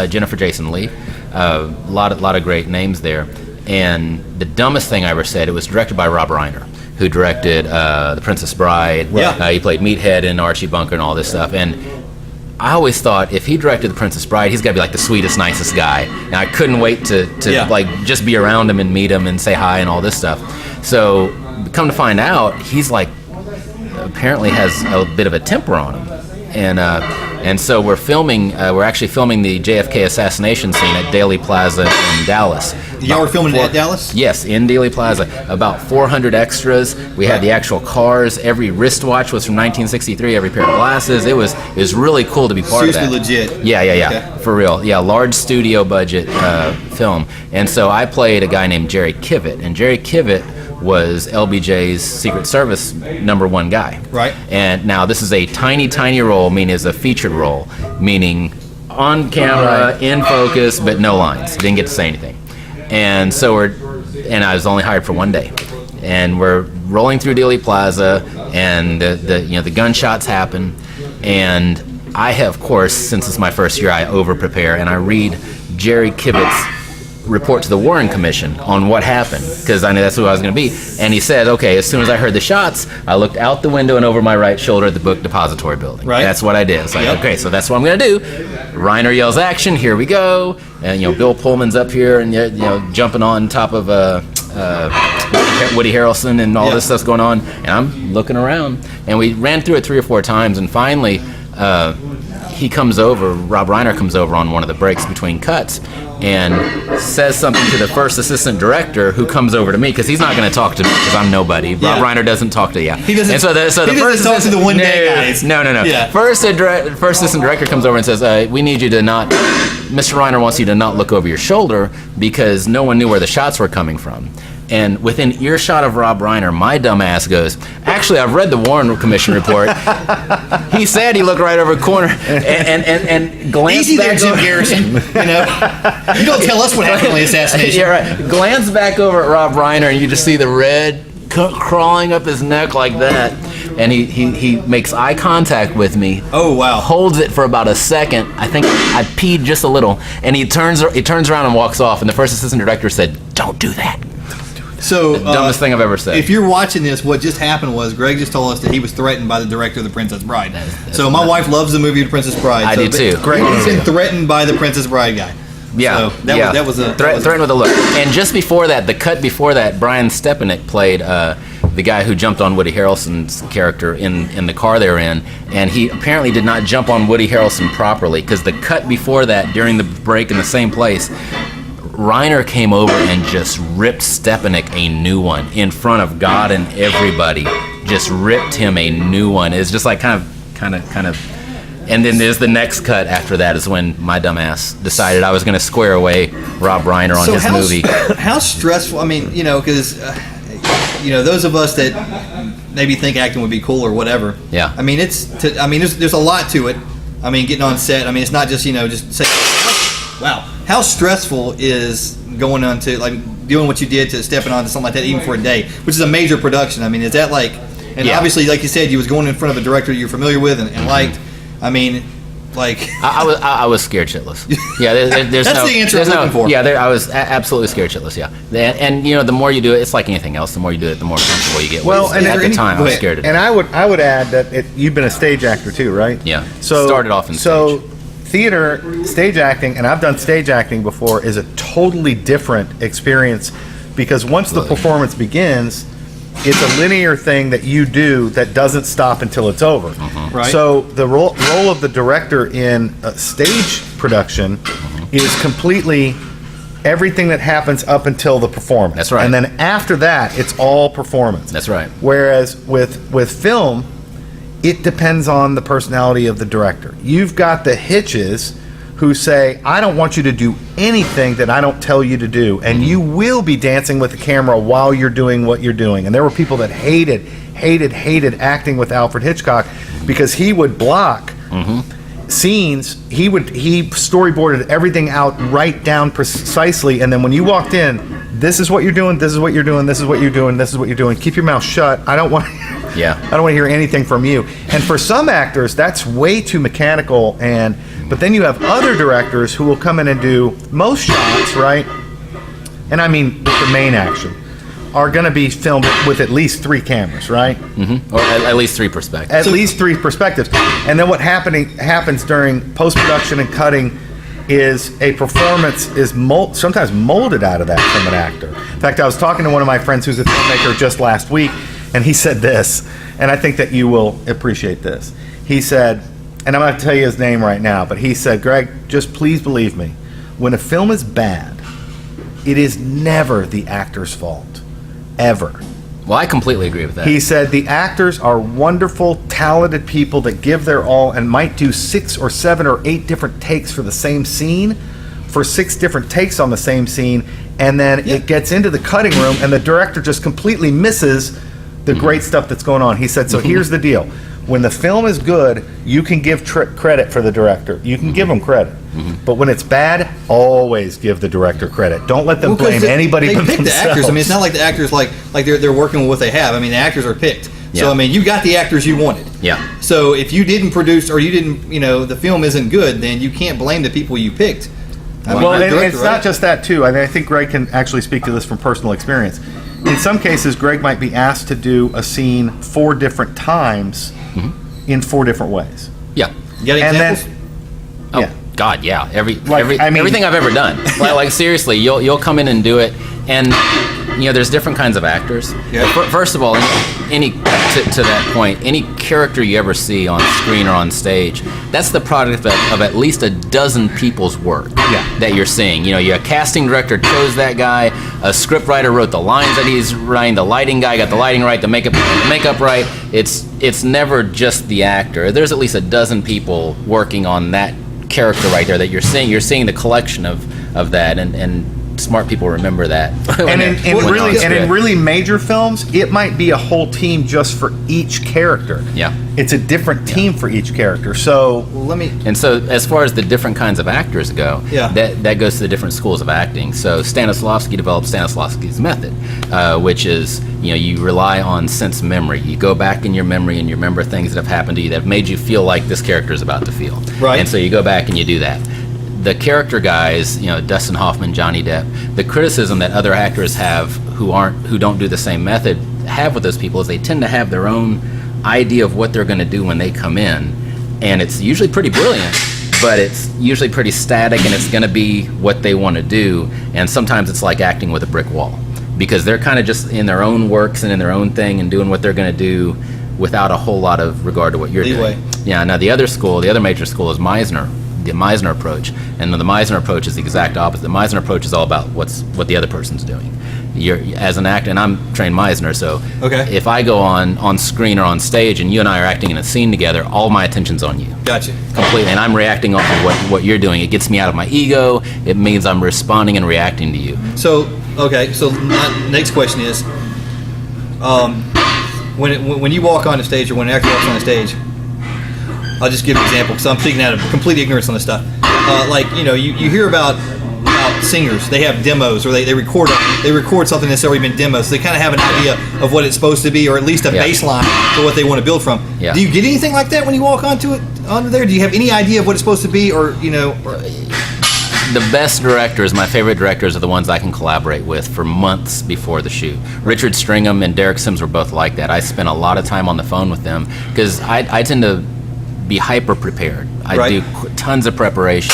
Jennifer Jason Leigh, a lot of great names there. And the dumbest thing I ever said, it was directed by Rob Reiner, who directed The Princess Bride. Yeah. He played Meathead in Archie Bunker and all this stuff. And I always thought if he directed The Princess Bride, he's got to be like the sweetest, nicest guy. And I couldn't wait to like just be around him and meet him and say hi and all this stuff. So come to find out, he's like, apparently has a bit of a temper on him, and so we're actually filming the JFK assassination scene at Dealey Plaza in Dallas. Y'all were filming at Dallas? Yes, in Dealey Plaza. About 400 extras. We had the actual cars. Every wristwatch was from 1963. Every pair of glasses. It was really cool to be part of that. Seriously legit. Yeah, Okay. For real. Yeah, large studio budget film. And so I played a guy named Jerry Kivett, and Jerry Kivett was LBJ's Secret Service #1 guy. Right. And now this is a tiny role, meaning it's a featured role, meaning on camera, in focus, but no lines. Didn't get to say anything. And so I was only hired for 1 day. And we're rolling through Dealey Plaza, and the gunshots happen, and I have, of course, since it's my first year, I over prepare and I read Jerry Kivett's report to the Warren Commission on what happened, because I knew that's who I was going to be. And he said, okay, as soon as I heard the shots, I looked out the window and over my right shoulder at the book depository building. Right. That's what I did. It's like, okay, so that's what I'm going to do. Reiner yells action, here we go. And, Bill Pullman's up here and, jumping on top of Woody Harrelson and all this stuff's going on. And I'm looking around. And we ran through it 3 or 4 times, and finally he comes over, Rob Reiner comes over on one of the breaks between cuts and says something to the first assistant director, who comes over to me because he's not going to talk to me because I'm nobody. Yeah. Rob Reiner doesn't talk to you. He doesn't. And so the he first doesn't talk to the one day guys. No. Yeah. First assistant director comes over and says, "We need you to not. Mr. Reiner wants you to not look over your shoulder because no one knew where the shots were coming from." And within earshot of Rob Reiner, my dumb ass goes, "Actually, I've read the Warren Commission report. He said he looked right over a corner and glanced Easy there, back Jim over." Garrison. You don't tell us what happened on the assassination. Yeah, right. Glance back over at Rob Reiner, and you just see the red crawling up his neck like that. And he makes eye contact with me. Oh wow! Holds it for about a second. I think I peed just a little, and he turns around and walks off. And the first assistant director said, "Don't do that." So the dumbest thing I've ever said. If you're watching this, what just happened was Greg just told us that he was threatened by the director of The Princess Bride. So my wife loves the movie The Princess Bride. I do too. Greg has been threatened by the Princess Bride guy. Yeah, so that was a threatened with a look. And just before that, the cut before that, Brian Stepanek played the guy who jumped on Woody Harrelson's character in the car they were in, and he apparently did not jump on Woody Harrelson properly, because the cut before that, during the break in the same place, Reiner came over and just ripped Stepanek a new one in front of God and everybody. Just ripped him a new one. It's just like kind of. And then there's the next cut after that is when my dumbass decided I was going to square away Rob Reiner on his movie. How stressful? I mean, because those of us that maybe think acting would be cool or whatever. Yeah. I mean, there's a lot to it. I mean, getting on set. I mean, it's not just just say, wow. How stressful is going on to doing what you did to stepping onto something like that, even for a day, which is a major production? I mean, is that obviously, like you said, you was going in front of a director you're familiar with and liked. I mean, I was scared shitless. Yeah, there's that's the answer I'm looking for. Yeah, I was absolutely scared shitless. Yeah, and the more you do it, it's like anything else. The more you do it, the more comfortable you get. Well, and at the time, I was scared of it. And I would add that you've been a stage actor too, right? Yeah. So started off in stage. theater, stage acting, and I've done stage acting before, is a totally different experience, because once the performance begins, it's a linear thing that you do that doesn't stop until it's over. Right. So the role of the director in a stage production is completely everything that happens up until the performance. That's right. And then after that, it's all performance. That's right. Whereas with film, it depends on the personality of the director. You've got the hitches who say, I don't want you to do anything that I don't tell you to do, and you will be dancing with the camera while you're doing what you're doing. And there were people that hated acting with Alfred Hitchcock because he would block scenes. He storyboarded everything out right down precisely, and then when you walked in, this is what you're doing, this is what you're doing, this is what you're doing, this is what you're doing. Keep your mouth shut. I don't want to hear anything from you. And for some actors, that's way too mechanical. But then you have other directors who will come in and do most shots, right? And I mean the main action are going to be filmed with at least 3 cameras, right? Or at least 3 perspectives. At least 3 perspectives. And then what happens during post-production and cutting is a performance is sometimes molded out of that from an actor. In fact, I was talking to one of my friends who's a filmmaker just last week, and he said this, and I think that you will appreciate this. He said, and I'm going to tell you his name right now, but he said, Greg, just please believe me, when a film is bad, it is never the actor's fault. Ever. Well, I completely agree with that. He said the actors are wonderful, talented people that give their all and might do 6 or 7 or 8 different takes for the same scene, for 6 different takes on the same scene, and then it gets into the cutting room and the director just completely misses the great stuff that's going on. He said, so here's the deal. When the film is good, you can give credit for the director. You can give them credit. But when it's bad, always give the director credit. Don't let them blame anybody but pick themselves. the actors. I mean, it's not like the actors like they're working with what they have. I mean, the actors are picked. Yeah. So I mean, you got the actors you wanted. Yeah. So if you didn't produce or you didn't, the film isn't good, then you can't blame the people you picked. Well, and it's not just that too. I mean, I think Greg can actually speak to this from personal experience. In some cases, Greg might be asked to do a scene 4 different times in 4 different ways. Yeah. You got examples? God, yeah. I mean, everything I've ever done. like seriously, you'll come in and do it, and there's different kinds of actors. Yeah. First of all, to that point, any character you ever see on screen or on stage, that's the product of at least a dozen people's work that you're seeing. Your casting director chose that guy, a script writer wrote the lines that he's writing, the lighting guy got the lighting right, the makeup right. It's never just the actor. There's at least a dozen people working on that character right there that you're seeing. You're seeing the collection of that, and smart people remember that. And in really major films, it might be a whole team just for each character. Yeah. It's a different team for each character. So And so as far as the different kinds of actors go, that goes to the different schools of acting. So Stanislavski developed Stanislavski's method, which is, you rely on sense memory. You go back in your memory and you remember things that have happened to you that have made you feel like this character is about to feel. Right. And so you go back and you do that. The character guys, Dustin Hoffman, Johnny Depp, the criticism that other actors have who don't do the same method have with those people is they tend to have their own idea of what they're going to do when they come in, and it's usually pretty brilliant, but it's usually pretty static, and it's going to be what they want to do, and sometimes it's like acting with a brick wall because they're kind of just in their own works and in their own thing and doing what they're going to do without a whole lot of regard to what you're doing. Yeah. Now the other major school is Meisner. The Meisner approach, and the Meisner approach is the exact opposite. The Meisner approach is all about what the other person's doing. You're as an actor, and I'm trained Meisner, so if I go on screen or on stage, and you and I are acting in a scene together, all my attention's on you. Gotcha. Completely, and I'm reacting off of what you're doing. It gets me out of my ego. It means I'm responding and reacting to you. So my next question is, when you walk on the stage or when an actor walks on the stage, I'll just give an example because I'm speaking out of complete ignorance on this stuff. You hear about singers. They have demos, or they record something that's already been demoed, so they kind of have an idea of what it's supposed to be, or at least a baseline for what they want to build from. Yeah. Do you get anything like that when you walk onto there? Do you have any idea of what it's supposed to be, or The best directors, my favorite directors, are the ones I can collaborate with for months before the shoot. Richard Stringham and Derek Sims were both like that. I spent a lot of time on the phone with them because I tend to be hyper prepared. I do tons of preparation,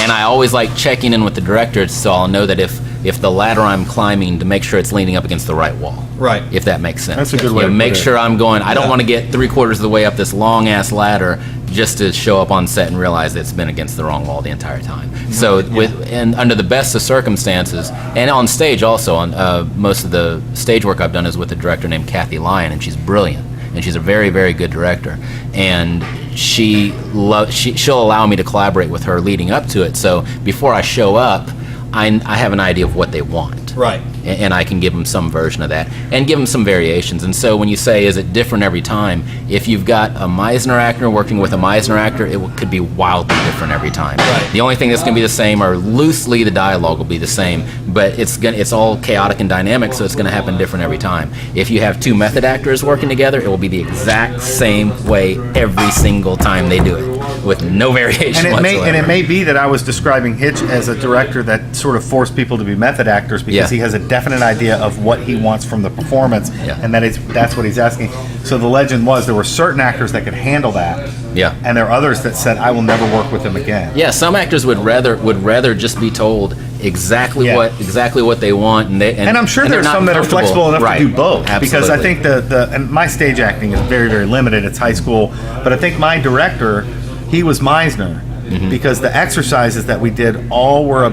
and I always like checking in with the director so I'll know that if the ladder I'm climbing, to make sure it's leaning up against the right wall. Right. If that makes sense. That's a good way to make put it. sure I'm going. I don't want to get 3/4 of the way up this long ass ladder just to show up on set and realize that it's been against the wrong wall the entire time. So and under the best of circumstances, and on stage also, on most of the stage work I've done is with a director named Kathy Lyon, and she's brilliant, and she's a very, very good director, and she'll allow me to collaborate with her leading up to it. So before I show up, I have an idea of what they want. Right. And I can give them some version of that and give them some variations. And so when you say, is it different every time? If you've got a Meisner actor working with a Meisner actor, it could be wildly different every time. Right. The only thing that's going to be the same, or loosely the dialogue will be the same, but it's all chaotic and dynamic, so it's going to happen different every time. If you have two method actors working together, it will be the exact same way every single time they do it, with no variation whatsoever. And it may be that I was describing Hitch as a director that sort of forced people to be method actors because he has a definite idea of what he wants from the performance, and that's what he's asking. So the legend was there were certain actors that could handle that, and there are others that said, I will never work with him again. Yeah, some actors would rather just be told exactly what they want, and I'm sure there's some that are flexible enough to do both. Absolutely. Because I think and my stage acting is very, very limited. It's high school, but I think my director, he was Meisner, because the exercises that we did all were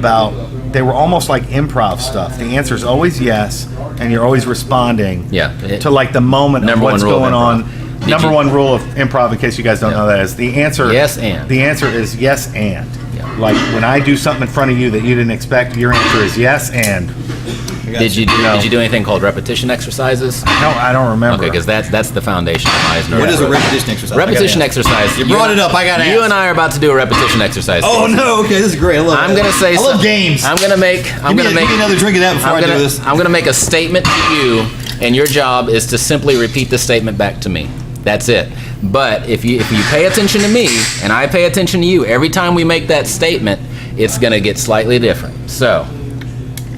they were almost like improv stuff. The answer is always yes, and you're always responding to like the moment of what's going on. Number one rule of improv, in case you guys don't know that, is the answer. Yes, and. The answer is yes, and. Like when I do something in front of you that you didn't expect, your answer is yes, and. Did you do anything called repetition exercises? No, I don't remember. Okay, because that's the foundation of Meisner. What is a repetition exercise? Repetition exercise. You brought it up. I got to ask. You and I are about to do a repetition exercise. Oh no! Okay, this is great. I love. I'm gonna say. I love games. I'm gonna make. Give me another drink of that before I do this. I'm gonna make a statement to you, and your job is to simply repeat the statement back to me. That's it. But if you pay attention to me and I pay attention to you, every time we make that statement, it's gonna get slightly different. So,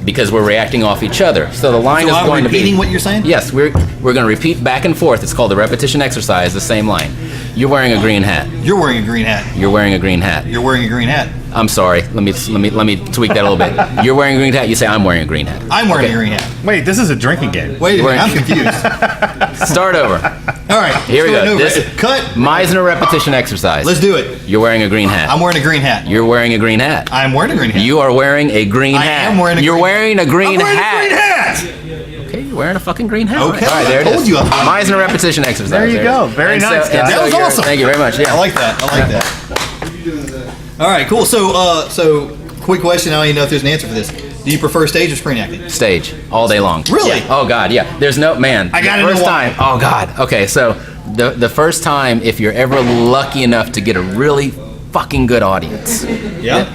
because we're reacting off each other. So the line is going to be... repeating what you're saying? Yes, we're going to repeat back and forth. It's called the repetition exercise, the same line. You're wearing a green hat. You're wearing a green hat. You're wearing a green hat. You're wearing a green hat. I'm sorry. Let me tweak that a little bit. You're wearing a green hat. You say I'm wearing a green hat. I'm wearing a green hat. Wait, this is a drinking game. Wait a minute, I'm confused. Start over. All right, Here we go. Cut. Meisner repetition exercise. Let's do it. You're wearing a green hat. I'm wearing a green hat. You're wearing a green hat. I'm wearing a green hat. You are wearing a green hat. I am wearing a You're green wearing a green I'm wearing hat. a green hat. Okay, you're wearing a fucking green hat. Okay, All right, there I it told is. you. Meisner repetition exercise. There you go. Very nice, guys. That was awesome. Thank you very much. Yeah. I like that. All right, cool. So quick question. I don't even know if there's an answer for this. Do you prefer stage or screen acting? Stage all day long. Really? Yeah. Oh God, yeah. There's no man. I got it. First time. Oh God. Okay, so the first time, if you're ever lucky enough to get a really fucking good audience. Yeah.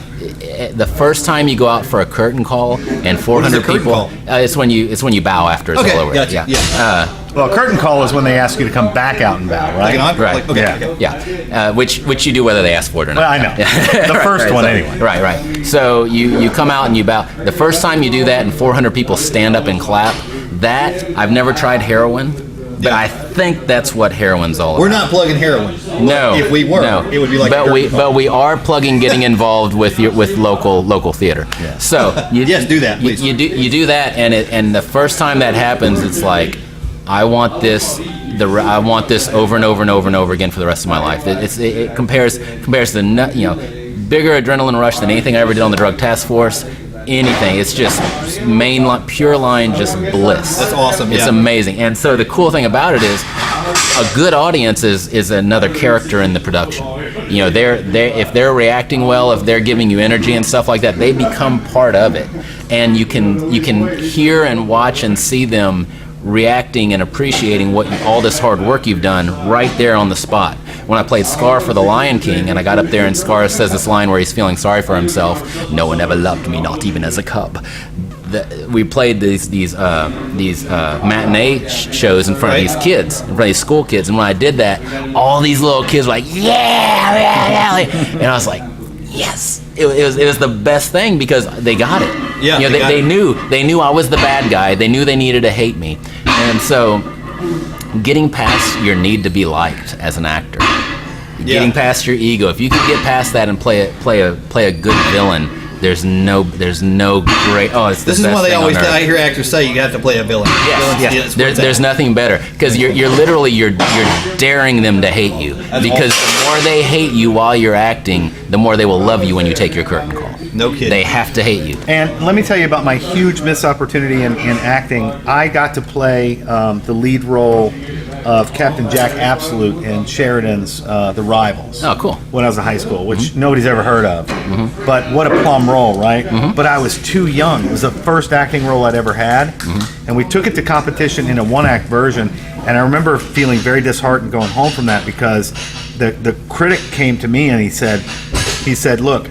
The first time you go out for a curtain call and 400 curtain people, call? It's when you bow after it's Okay, all over. gotcha. Yeah. Well, a curtain call is when they ask you to come back out and bow, right? Right. Okay. Yeah. Which you do whether they ask for it or not. Well, I know. The first one anyway. Right. So you come out and you bow. The first time you do that and 400 people stand up and clap, that I've never tried heroin, but I think that's what heroin's all about. We're not plugging heroin. No. If we were, it would be like. But we are plugging getting involved with local theater. Yeah. So yes, do that, please. You do that, and the first time that happens, it's like, I want this over and over and over and over again for the rest of my life. It compares to bigger adrenaline rush than anything I ever did on the Drug Task Force. Anything. It's just pure line, just bliss. That's awesome. It's amazing. And so the cool thing about it is, a good audience is another character in the production. If they're reacting well, if they're giving you energy and stuff like that, they become part of it. And you can hear and watch and see them reacting and appreciating all this hard work you've done right there on the spot. When I played Scar for The Lion King, and I got up there and Scar says this line where he's feeling sorry for himself, "No one ever loved me, not even as a cub." We played these matinee shows in front of these kids, in front of these school kids, and when I did that, all these little kids were like, yeah, and I was like, yes. It was the best thing because they got it. Yeah, they knew I was the bad guy. They knew they needed to hate me, and so getting past your need to be liked as an actor getting past your ego. If you can get past that and play a good villain, there's no great. Oh, it's the this is best why they thing on always earth. I hear actors say you have to play a villain. Yes. There's nothing better because you're literally daring them to hate you because the more they hate you while you're acting, the more they will love you when you take your curtain call. No kidding. They have to hate you. And let me tell you about my huge missed opportunity in acting. I got to play the lead role of Captain Jack Absolute in Sheridan's The Rivals. Oh, cool. When I was in high school, which nobody's ever heard of. But what a plum role, right? But I was too young. It was the first acting role I'd ever had. And we took it to competition in a one-act version. And I remember feeling very disheartened going home from that because the critic came to me and he said, look,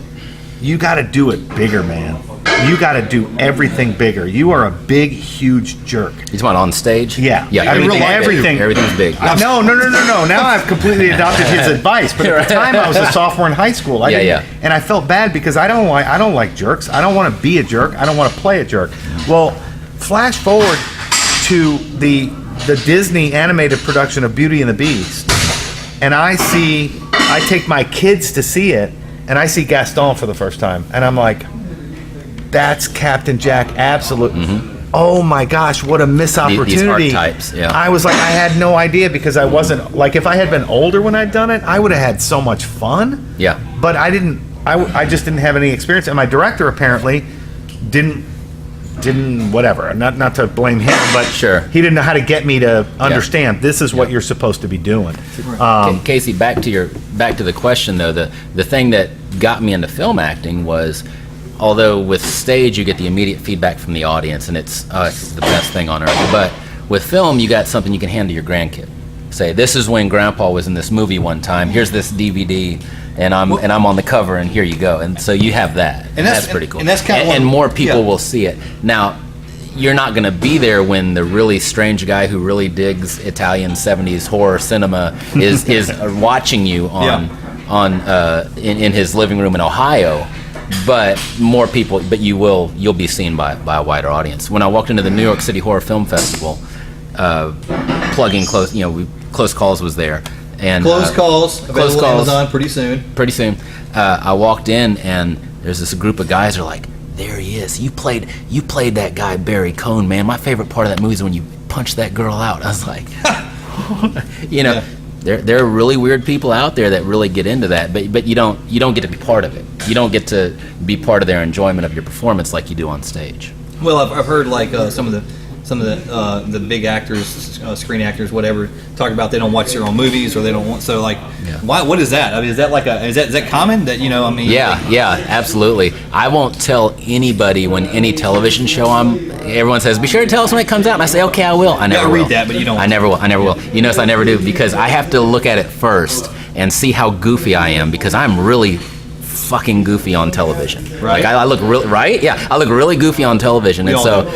you got to do it bigger, man. You got to do everything bigger. You are a big, huge jerk. You talking about on stage? Yeah. Yeah. I mean, everything. Everything's big. No. Now I've completely adopted his advice. But at the time, I was a sophomore in high school. And I felt bad because I don't like jerks. I don't want to be a jerk. I don't want to play a jerk. Well, flash forward to the Disney animated production of Beauty and the Beast, and I take my kids to see it, and I see Gaston for the first time, and I'm like, that's Captain Jack Absolute. Oh my gosh, what a missed opportunity. These archetypes, yeah. I was like, I had no idea because I wasn't, like, if I had been older when I'd done it, I would have had so much fun. Yeah. But I just didn't have any experience, and my director apparently didn't whatever, not to blame him, but sure, he didn't know how to get me to understand this is what you're supposed to be doing. Casey, back to the question though, the thing that got me into film acting was, although with stage you get the immediate feedback from the audience and it's the best thing on earth, but with film you got something you can hand to your grandkid. Say, this is when Grandpa was in this movie one time. Here's this DVD, and I'm on the cover, and here you go. And so you have that, and that's pretty cool. And that's kind of and more people will see it. Now, you're not going to be there when the really strange guy who really digs Italian '70s horror cinema is watching you in his living room in Ohio. But more people, but you'll be seen by a wider audience. When I walked into the New York City Horror Film Festival, plugging Close Calls was there, and Close Calls available on Amazon pretty soon. I walked in and there's this group of guys who are like, there he is. You played that guy Barry Cohn, man. My favorite part of that movie is when you punch that girl out. I was like, there are really weird people out there that really get into that, but you don't get to be part of it. You don't get to be part of their enjoyment of your performance like you do on stage. Well, I've heard like some of the big actors, screen actors, whatever, talk about they don't watch their own movies or they don't want. So like, why? What is that? I mean, is that like is that common? That Yeah, absolutely. I won't tell anybody when any television show everyone says, be sure to tell us when it comes out, and I say, okay, I will. I never will. Read that, but you don't. I never will. You notice I never do because I have to look at it first and see how goofy I am because I'm really fucking goofy on television. Right. Like I look really right. Yeah, I look really goofy on television, and so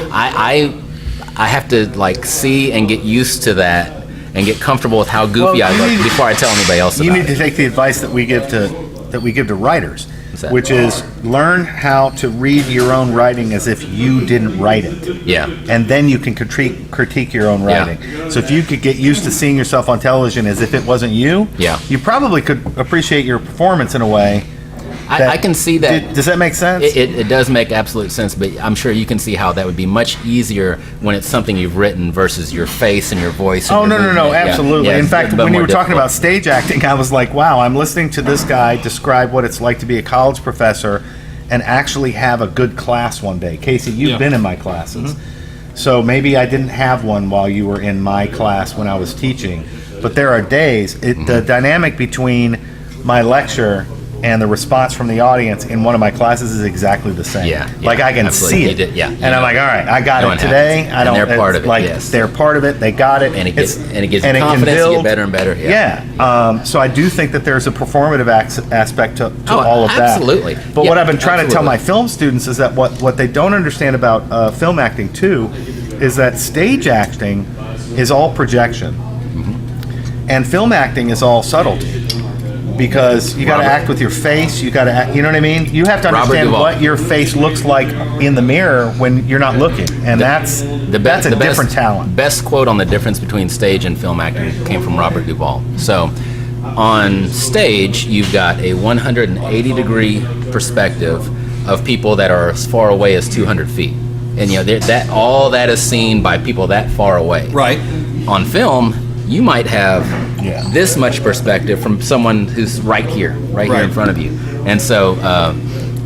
I have to like see and get used to that and get comfortable with how goofy I look before I tell anybody else about it. You need to take the advice that we give to writers, which is learn how to read your own writing as if you didn't write it. Yeah. And then you can critique your own writing. Yeah. So if you could get used to seeing yourself on television as if it wasn't you, you probably could appreciate your performance in a way. I can see that. Does that make sense? It does make absolute sense, but I'm sure you can see how that would be much easier when it's something you've written versus your face and your voice. And No, absolutely. Yeah, in fact, when you were talking about stage acting, I was like, wow, I'm listening to this guy describe what it's like to be a college professor and actually have a good class one day. Casey, you've been in my classes. So maybe I didn't have one while you were in my class when I was teaching. But there are days, the dynamic between my lecture and the response from the audience in one of my classes is exactly the same. Like I can see it. And I'm like, all right, I got it today. I don't. And they're part of it. Like they're part of it. They got it. And it gives you confidence to get better and better. So I do think that there's a performative aspect to all of that. Absolutely. But what I've been trying to tell my film students is that what they don't understand about film acting too is that stage acting is all projection, and film acting is all subtlety. Because you got to act with your face, you got to act, you know what I mean? You have to understand what your face looks like in the mirror when you're not looking, and that's a different talent. Best quote on the difference between stage and film acting came from Robert Duvall. So, on stage, you've got a 180-degree perspective of people that are as far away as 200 feet. And, that all that is seen by people that far away. Right. On film, you might have this much perspective from someone who's right here in front of you. And so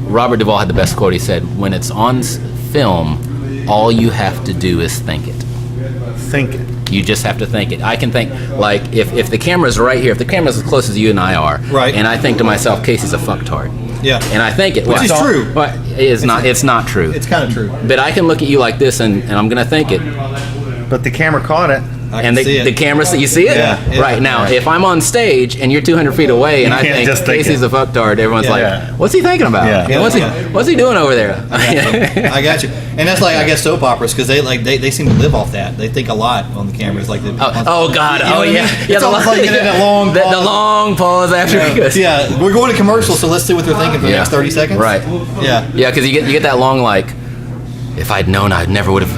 Robert Duvall had the best quote. He said, when it's on film, all you have to do is think it. Think it. You just have to think it. I can think, like, if the camera's right here, if the camera's as close as you and I are, right, and I think to myself, Casey's a fucktard. Yeah. And I think it. Which is true. But it's not true. It's kind of true. But I can look at you like this, and I'm going to think it. But the camera caught it. And the camera, you see it? Yeah. Right. Now, if I'm on stage and you're 200 feet away and I think Casey's a fucktard, everyone's like, what's he thinking about? Yeah. What's he doing over there? I got you. And that's like, I guess, soap operas, because they seem to live off that. They think a lot on the cameras. Like oh God. You know what I mean? It's almost like getting that long pause. The long pause after. Yeah. We're going to commercial, so let's see what they're thinking for the next 30 seconds. Right. Yeah. Yeah, because you get that long, like, if I'd known, I never would have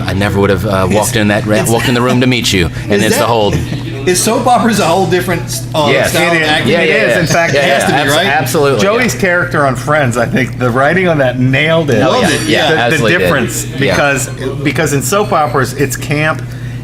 walked in the room to meet you. And it's the whole. Is soap operas a whole different style of acting? It is. In fact, it has to be, right? Absolutely. Joey's character on Friends, I think the writing on that nailed it. The difference, because in soap operas it's camp.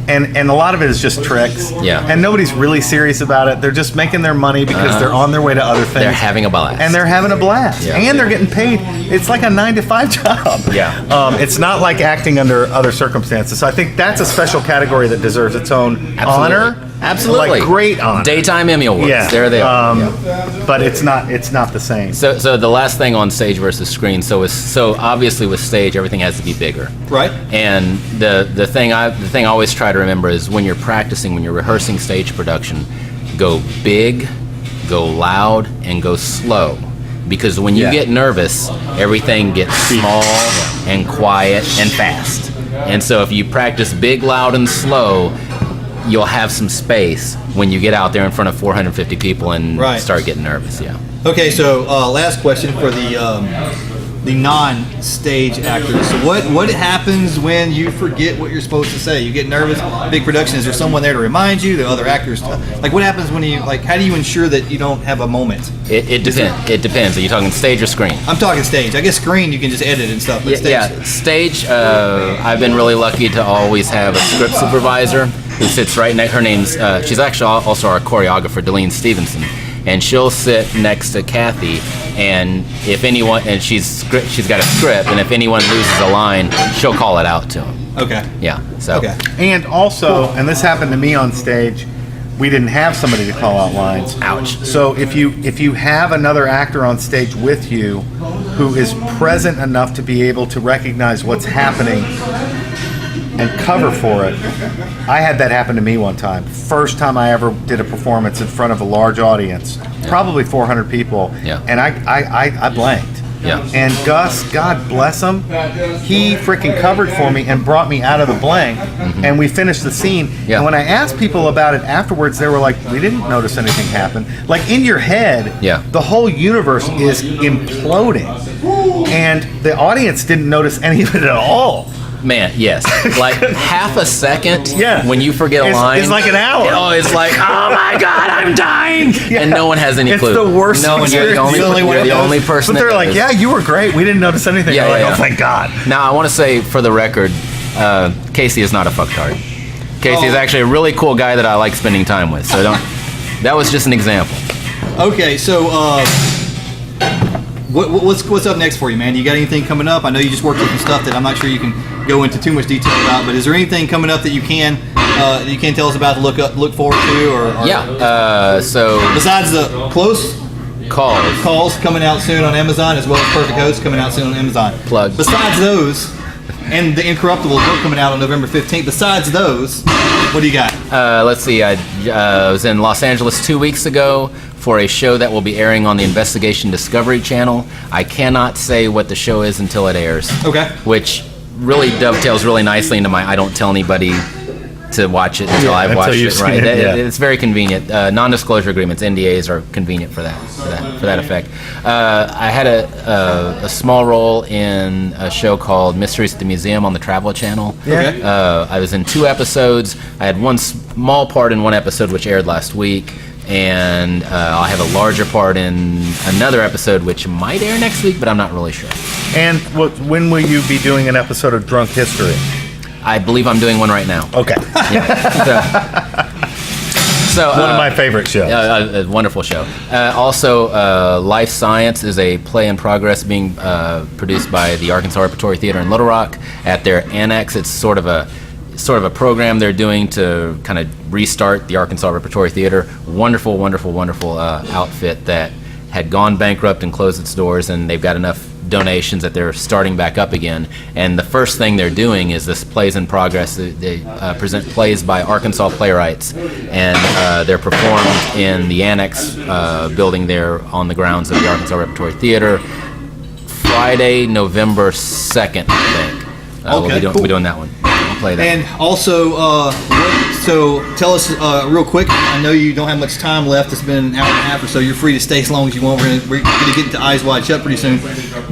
And a lot of it is just tricks. Yeah. And nobody's really serious about it. They're just making their money because they're on their way to other things. They're having a blast. And they're having a blast. Yeah. And they're getting paid. It's like a 9-to-5 job. Yeah. It's not like acting under other circumstances. So I think that's a special category that deserves its own honor. Absolutely. Like great honor. Daytime Emmy Awards. Yeah. There they are. But it's not the same. So the last thing on stage versus screen. So obviously with stage, everything has to be bigger. Right. And the thing I always try to remember is when you're practicing, when you're rehearsing stage production, go big, go loud, and go slow. Because when you get nervous, everything gets small and quiet and fast. And so if you practice big, loud, and slow, you'll have some space when you get out there in front of 450 people and start getting nervous. Yeah. Okay, so last question for the non-stage actors. So what happens when you forget what you're supposed to say? You get nervous. Big production. Is there someone there to remind you? The other actors. Like, what happens when you how do you ensure that you don't have a moment? It depends. It depends. Are you talking stage or screen? I'm talking stage. I guess screen you can just edit and stuff. But stage. I've been really lucky to always have a script supervisor who sits right next. Her name's she's actually also our choreographer, Delene Stevenson, and she'll sit next to Kathy. And if anyone, and she's got a script, and if anyone loses a line, she'll call it out to them. Okay. Yeah. So. Okay. And also, and this happened to me on stage, we didn't have somebody to call out lines. Ouch. So if you have another actor on stage with you who is present enough to be able to recognize what's happening and cover for it. I had that happen to me one time. First time I ever did a performance in front of a large audience, probably 400 people, and I blanked. Yeah. And Gus, God bless him, he freaking covered for me and brought me out of the blank, and we finished the scene. Yeah. And when I asked people about it afterwards, they were like, we didn't notice anything happen. Like, in your head, the whole universe is imploding, and the audience didn't notice any of it at all. Man, yes. Like half a second when you forget a line. It's like an hour. Oh, it's like, oh my God, I'm dying. And no one has any clue. It's the worst. No one. You're the only person. But they're like, yeah, you were great. We didn't notice anything. Yeah, like, oh, thank God. Now, I want to say for the record, Casey is not a fucktard. Casey is actually a really cool guy that I like spending time with. So that was just an example. Okay, so what's up next for you, man? You got anything coming up? I know you just worked on some stuff that I'm not sure you can go into too much detail about, but is there anything coming up that you can tell us about to look forward to? Or so besides the close calls coming out soon on Amazon, as well as Perfect Host coming out soon on Amazon. Plug. Besides those, and the Incorruptible book coming out on November 15th. Besides those, what do you got? Let's see. I was in Los Angeles 2 weeks ago for a show that will be airing on the Investigation Discovery Channel. I cannot say what the show is until it airs. Okay. Which really dovetails really nicely into my I don't tell anybody to watch it until I've watched it. Right. It's very convenient. Non-disclosure agreements, NDAs, are convenient for that effect. I had a small role in a show called Mysteries at the Museum on the Travel Channel. Okay. I was in 2 episodes. I had one small part in one episode which aired last week. and I'll have a larger part in another episode, which might air next week, but I'm not really sure. And when will you be doing an episode of Drunk History? I believe I'm doing one right now. Okay. So, one of my favorite shows. A wonderful show. Also, Life Science is a play in progress being produced by the Arkansas Repertory Theater in Little Rock at their annex. It's sort of a program they're doing to kind of restart the Arkansas Repertory Theater. Wonderful, wonderful, wonderful outfit that had gone bankrupt and closed its doors, and they've got enough donations that they're starting back up again. And the first thing they're doing is this plays in progress. They present plays by Arkansas playwrights, and they're performed in the annex building there on the grounds of the Arkansas Repertory Theater. Friday, November 2nd, I think. We'll be doing that one. I'll play that. And also, so tell us real quick. I know you don't have much time left. It's been an hour and a half or so. You're free to stay as long as you want. We're gonna get into Eyes Wide Shut pretty soon.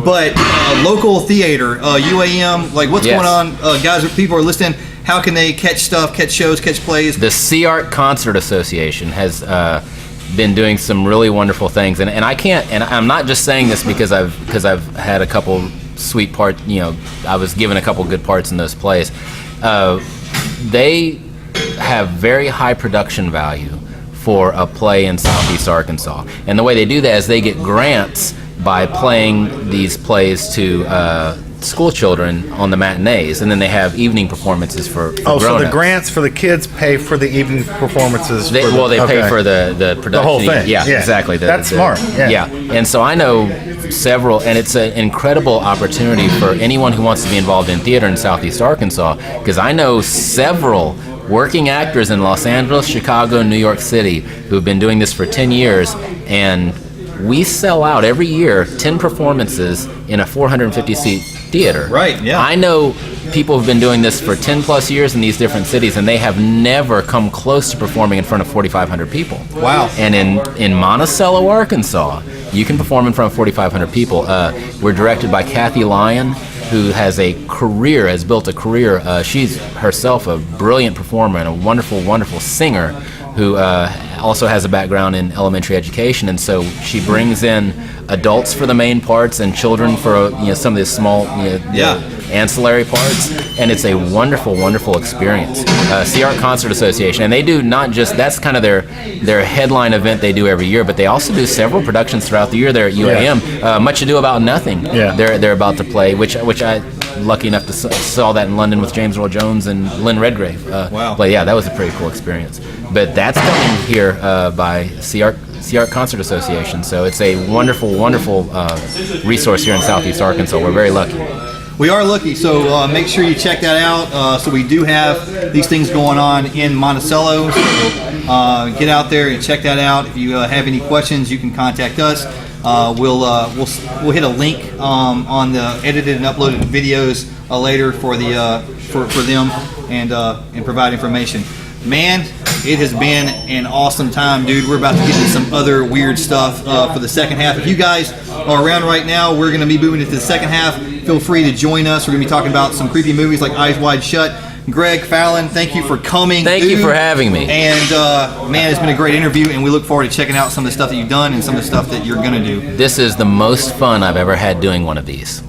But local theater, UAM, like what's going on, guys? People are listening. How can they catch stuff, catch shows, catch plays? The Sea Art Concert Association has been doing some really wonderful things, and I can't. And I'm not just saying this because I've had a couple sweet parts. You know, I was given a couple good parts in those plays. They have very high production value for a play in Southeast Arkansas. And the way they do that is they get grants by playing these plays to school children on the matinees, and then they have evening performances for grown-ups. So the grants for the kids pay for the evening performances? They pay for the production. The whole thing? Yeah, exactly. That's smart. Yeah, and so I know several, and it's an incredible opportunity for anyone who wants to be involved in theater in Southeast Arkansas, because I know several working actors in Los Angeles, Chicago, and New York City who have been doing this for 10 years, and we sell out every year 10 performances in a 450-seat theater. Right, yeah. I know people who've been doing this for 10 plus years in these different cities, and they have never come close to performing in front of 4,500 people. Wow. And in Monticello, Arkansas, you can perform in front of 4,500 people. We're directed by Kathy Lyon, who has built a career. She's herself a brilliant performer and a wonderful, wonderful singer who also has a background in elementary education, and so she brings in adults for the main parts and children for some of the small ancillary parts, and it's a wonderful, wonderful experience. Sea Art Concert Association, and they do not just, that's kind of their headline event they do every year, but they also do several productions throughout the year there at UAM. Much Ado About Nothing. Yeah. They're about to play, which I lucky enough to saw that in London with James Earl Jones and Lynn Redgrave. Wow. But yeah, that was a pretty cool experience. But that's coming here by Sea Art Concert Association. So it's a wonderful, wonderful resource here in Southeast Arkansas. We're very lucky. We are lucky, so make sure you check that out. So we do have these things going on in Monticello, so get out there and check that out. If you have any questions, you can contact us. We'll hit a link on the edited and uploaded videos later for them and provide information. Man, it has been an awesome time, dude. We're about to get into some other weird stuff for the second half. If you guys are around right now, we're going to be moving into the second half. Feel free to join us. We're going to be talking about some creepy movies like Eyes Wide Shut. Greg, Fallon, thank you for coming. Thank you for having me. And man, it's been a great interview, and we look forward to checking out some of the stuff that you've done and some of the stuff that you're going to do. This is the most fun I've ever had doing one of these.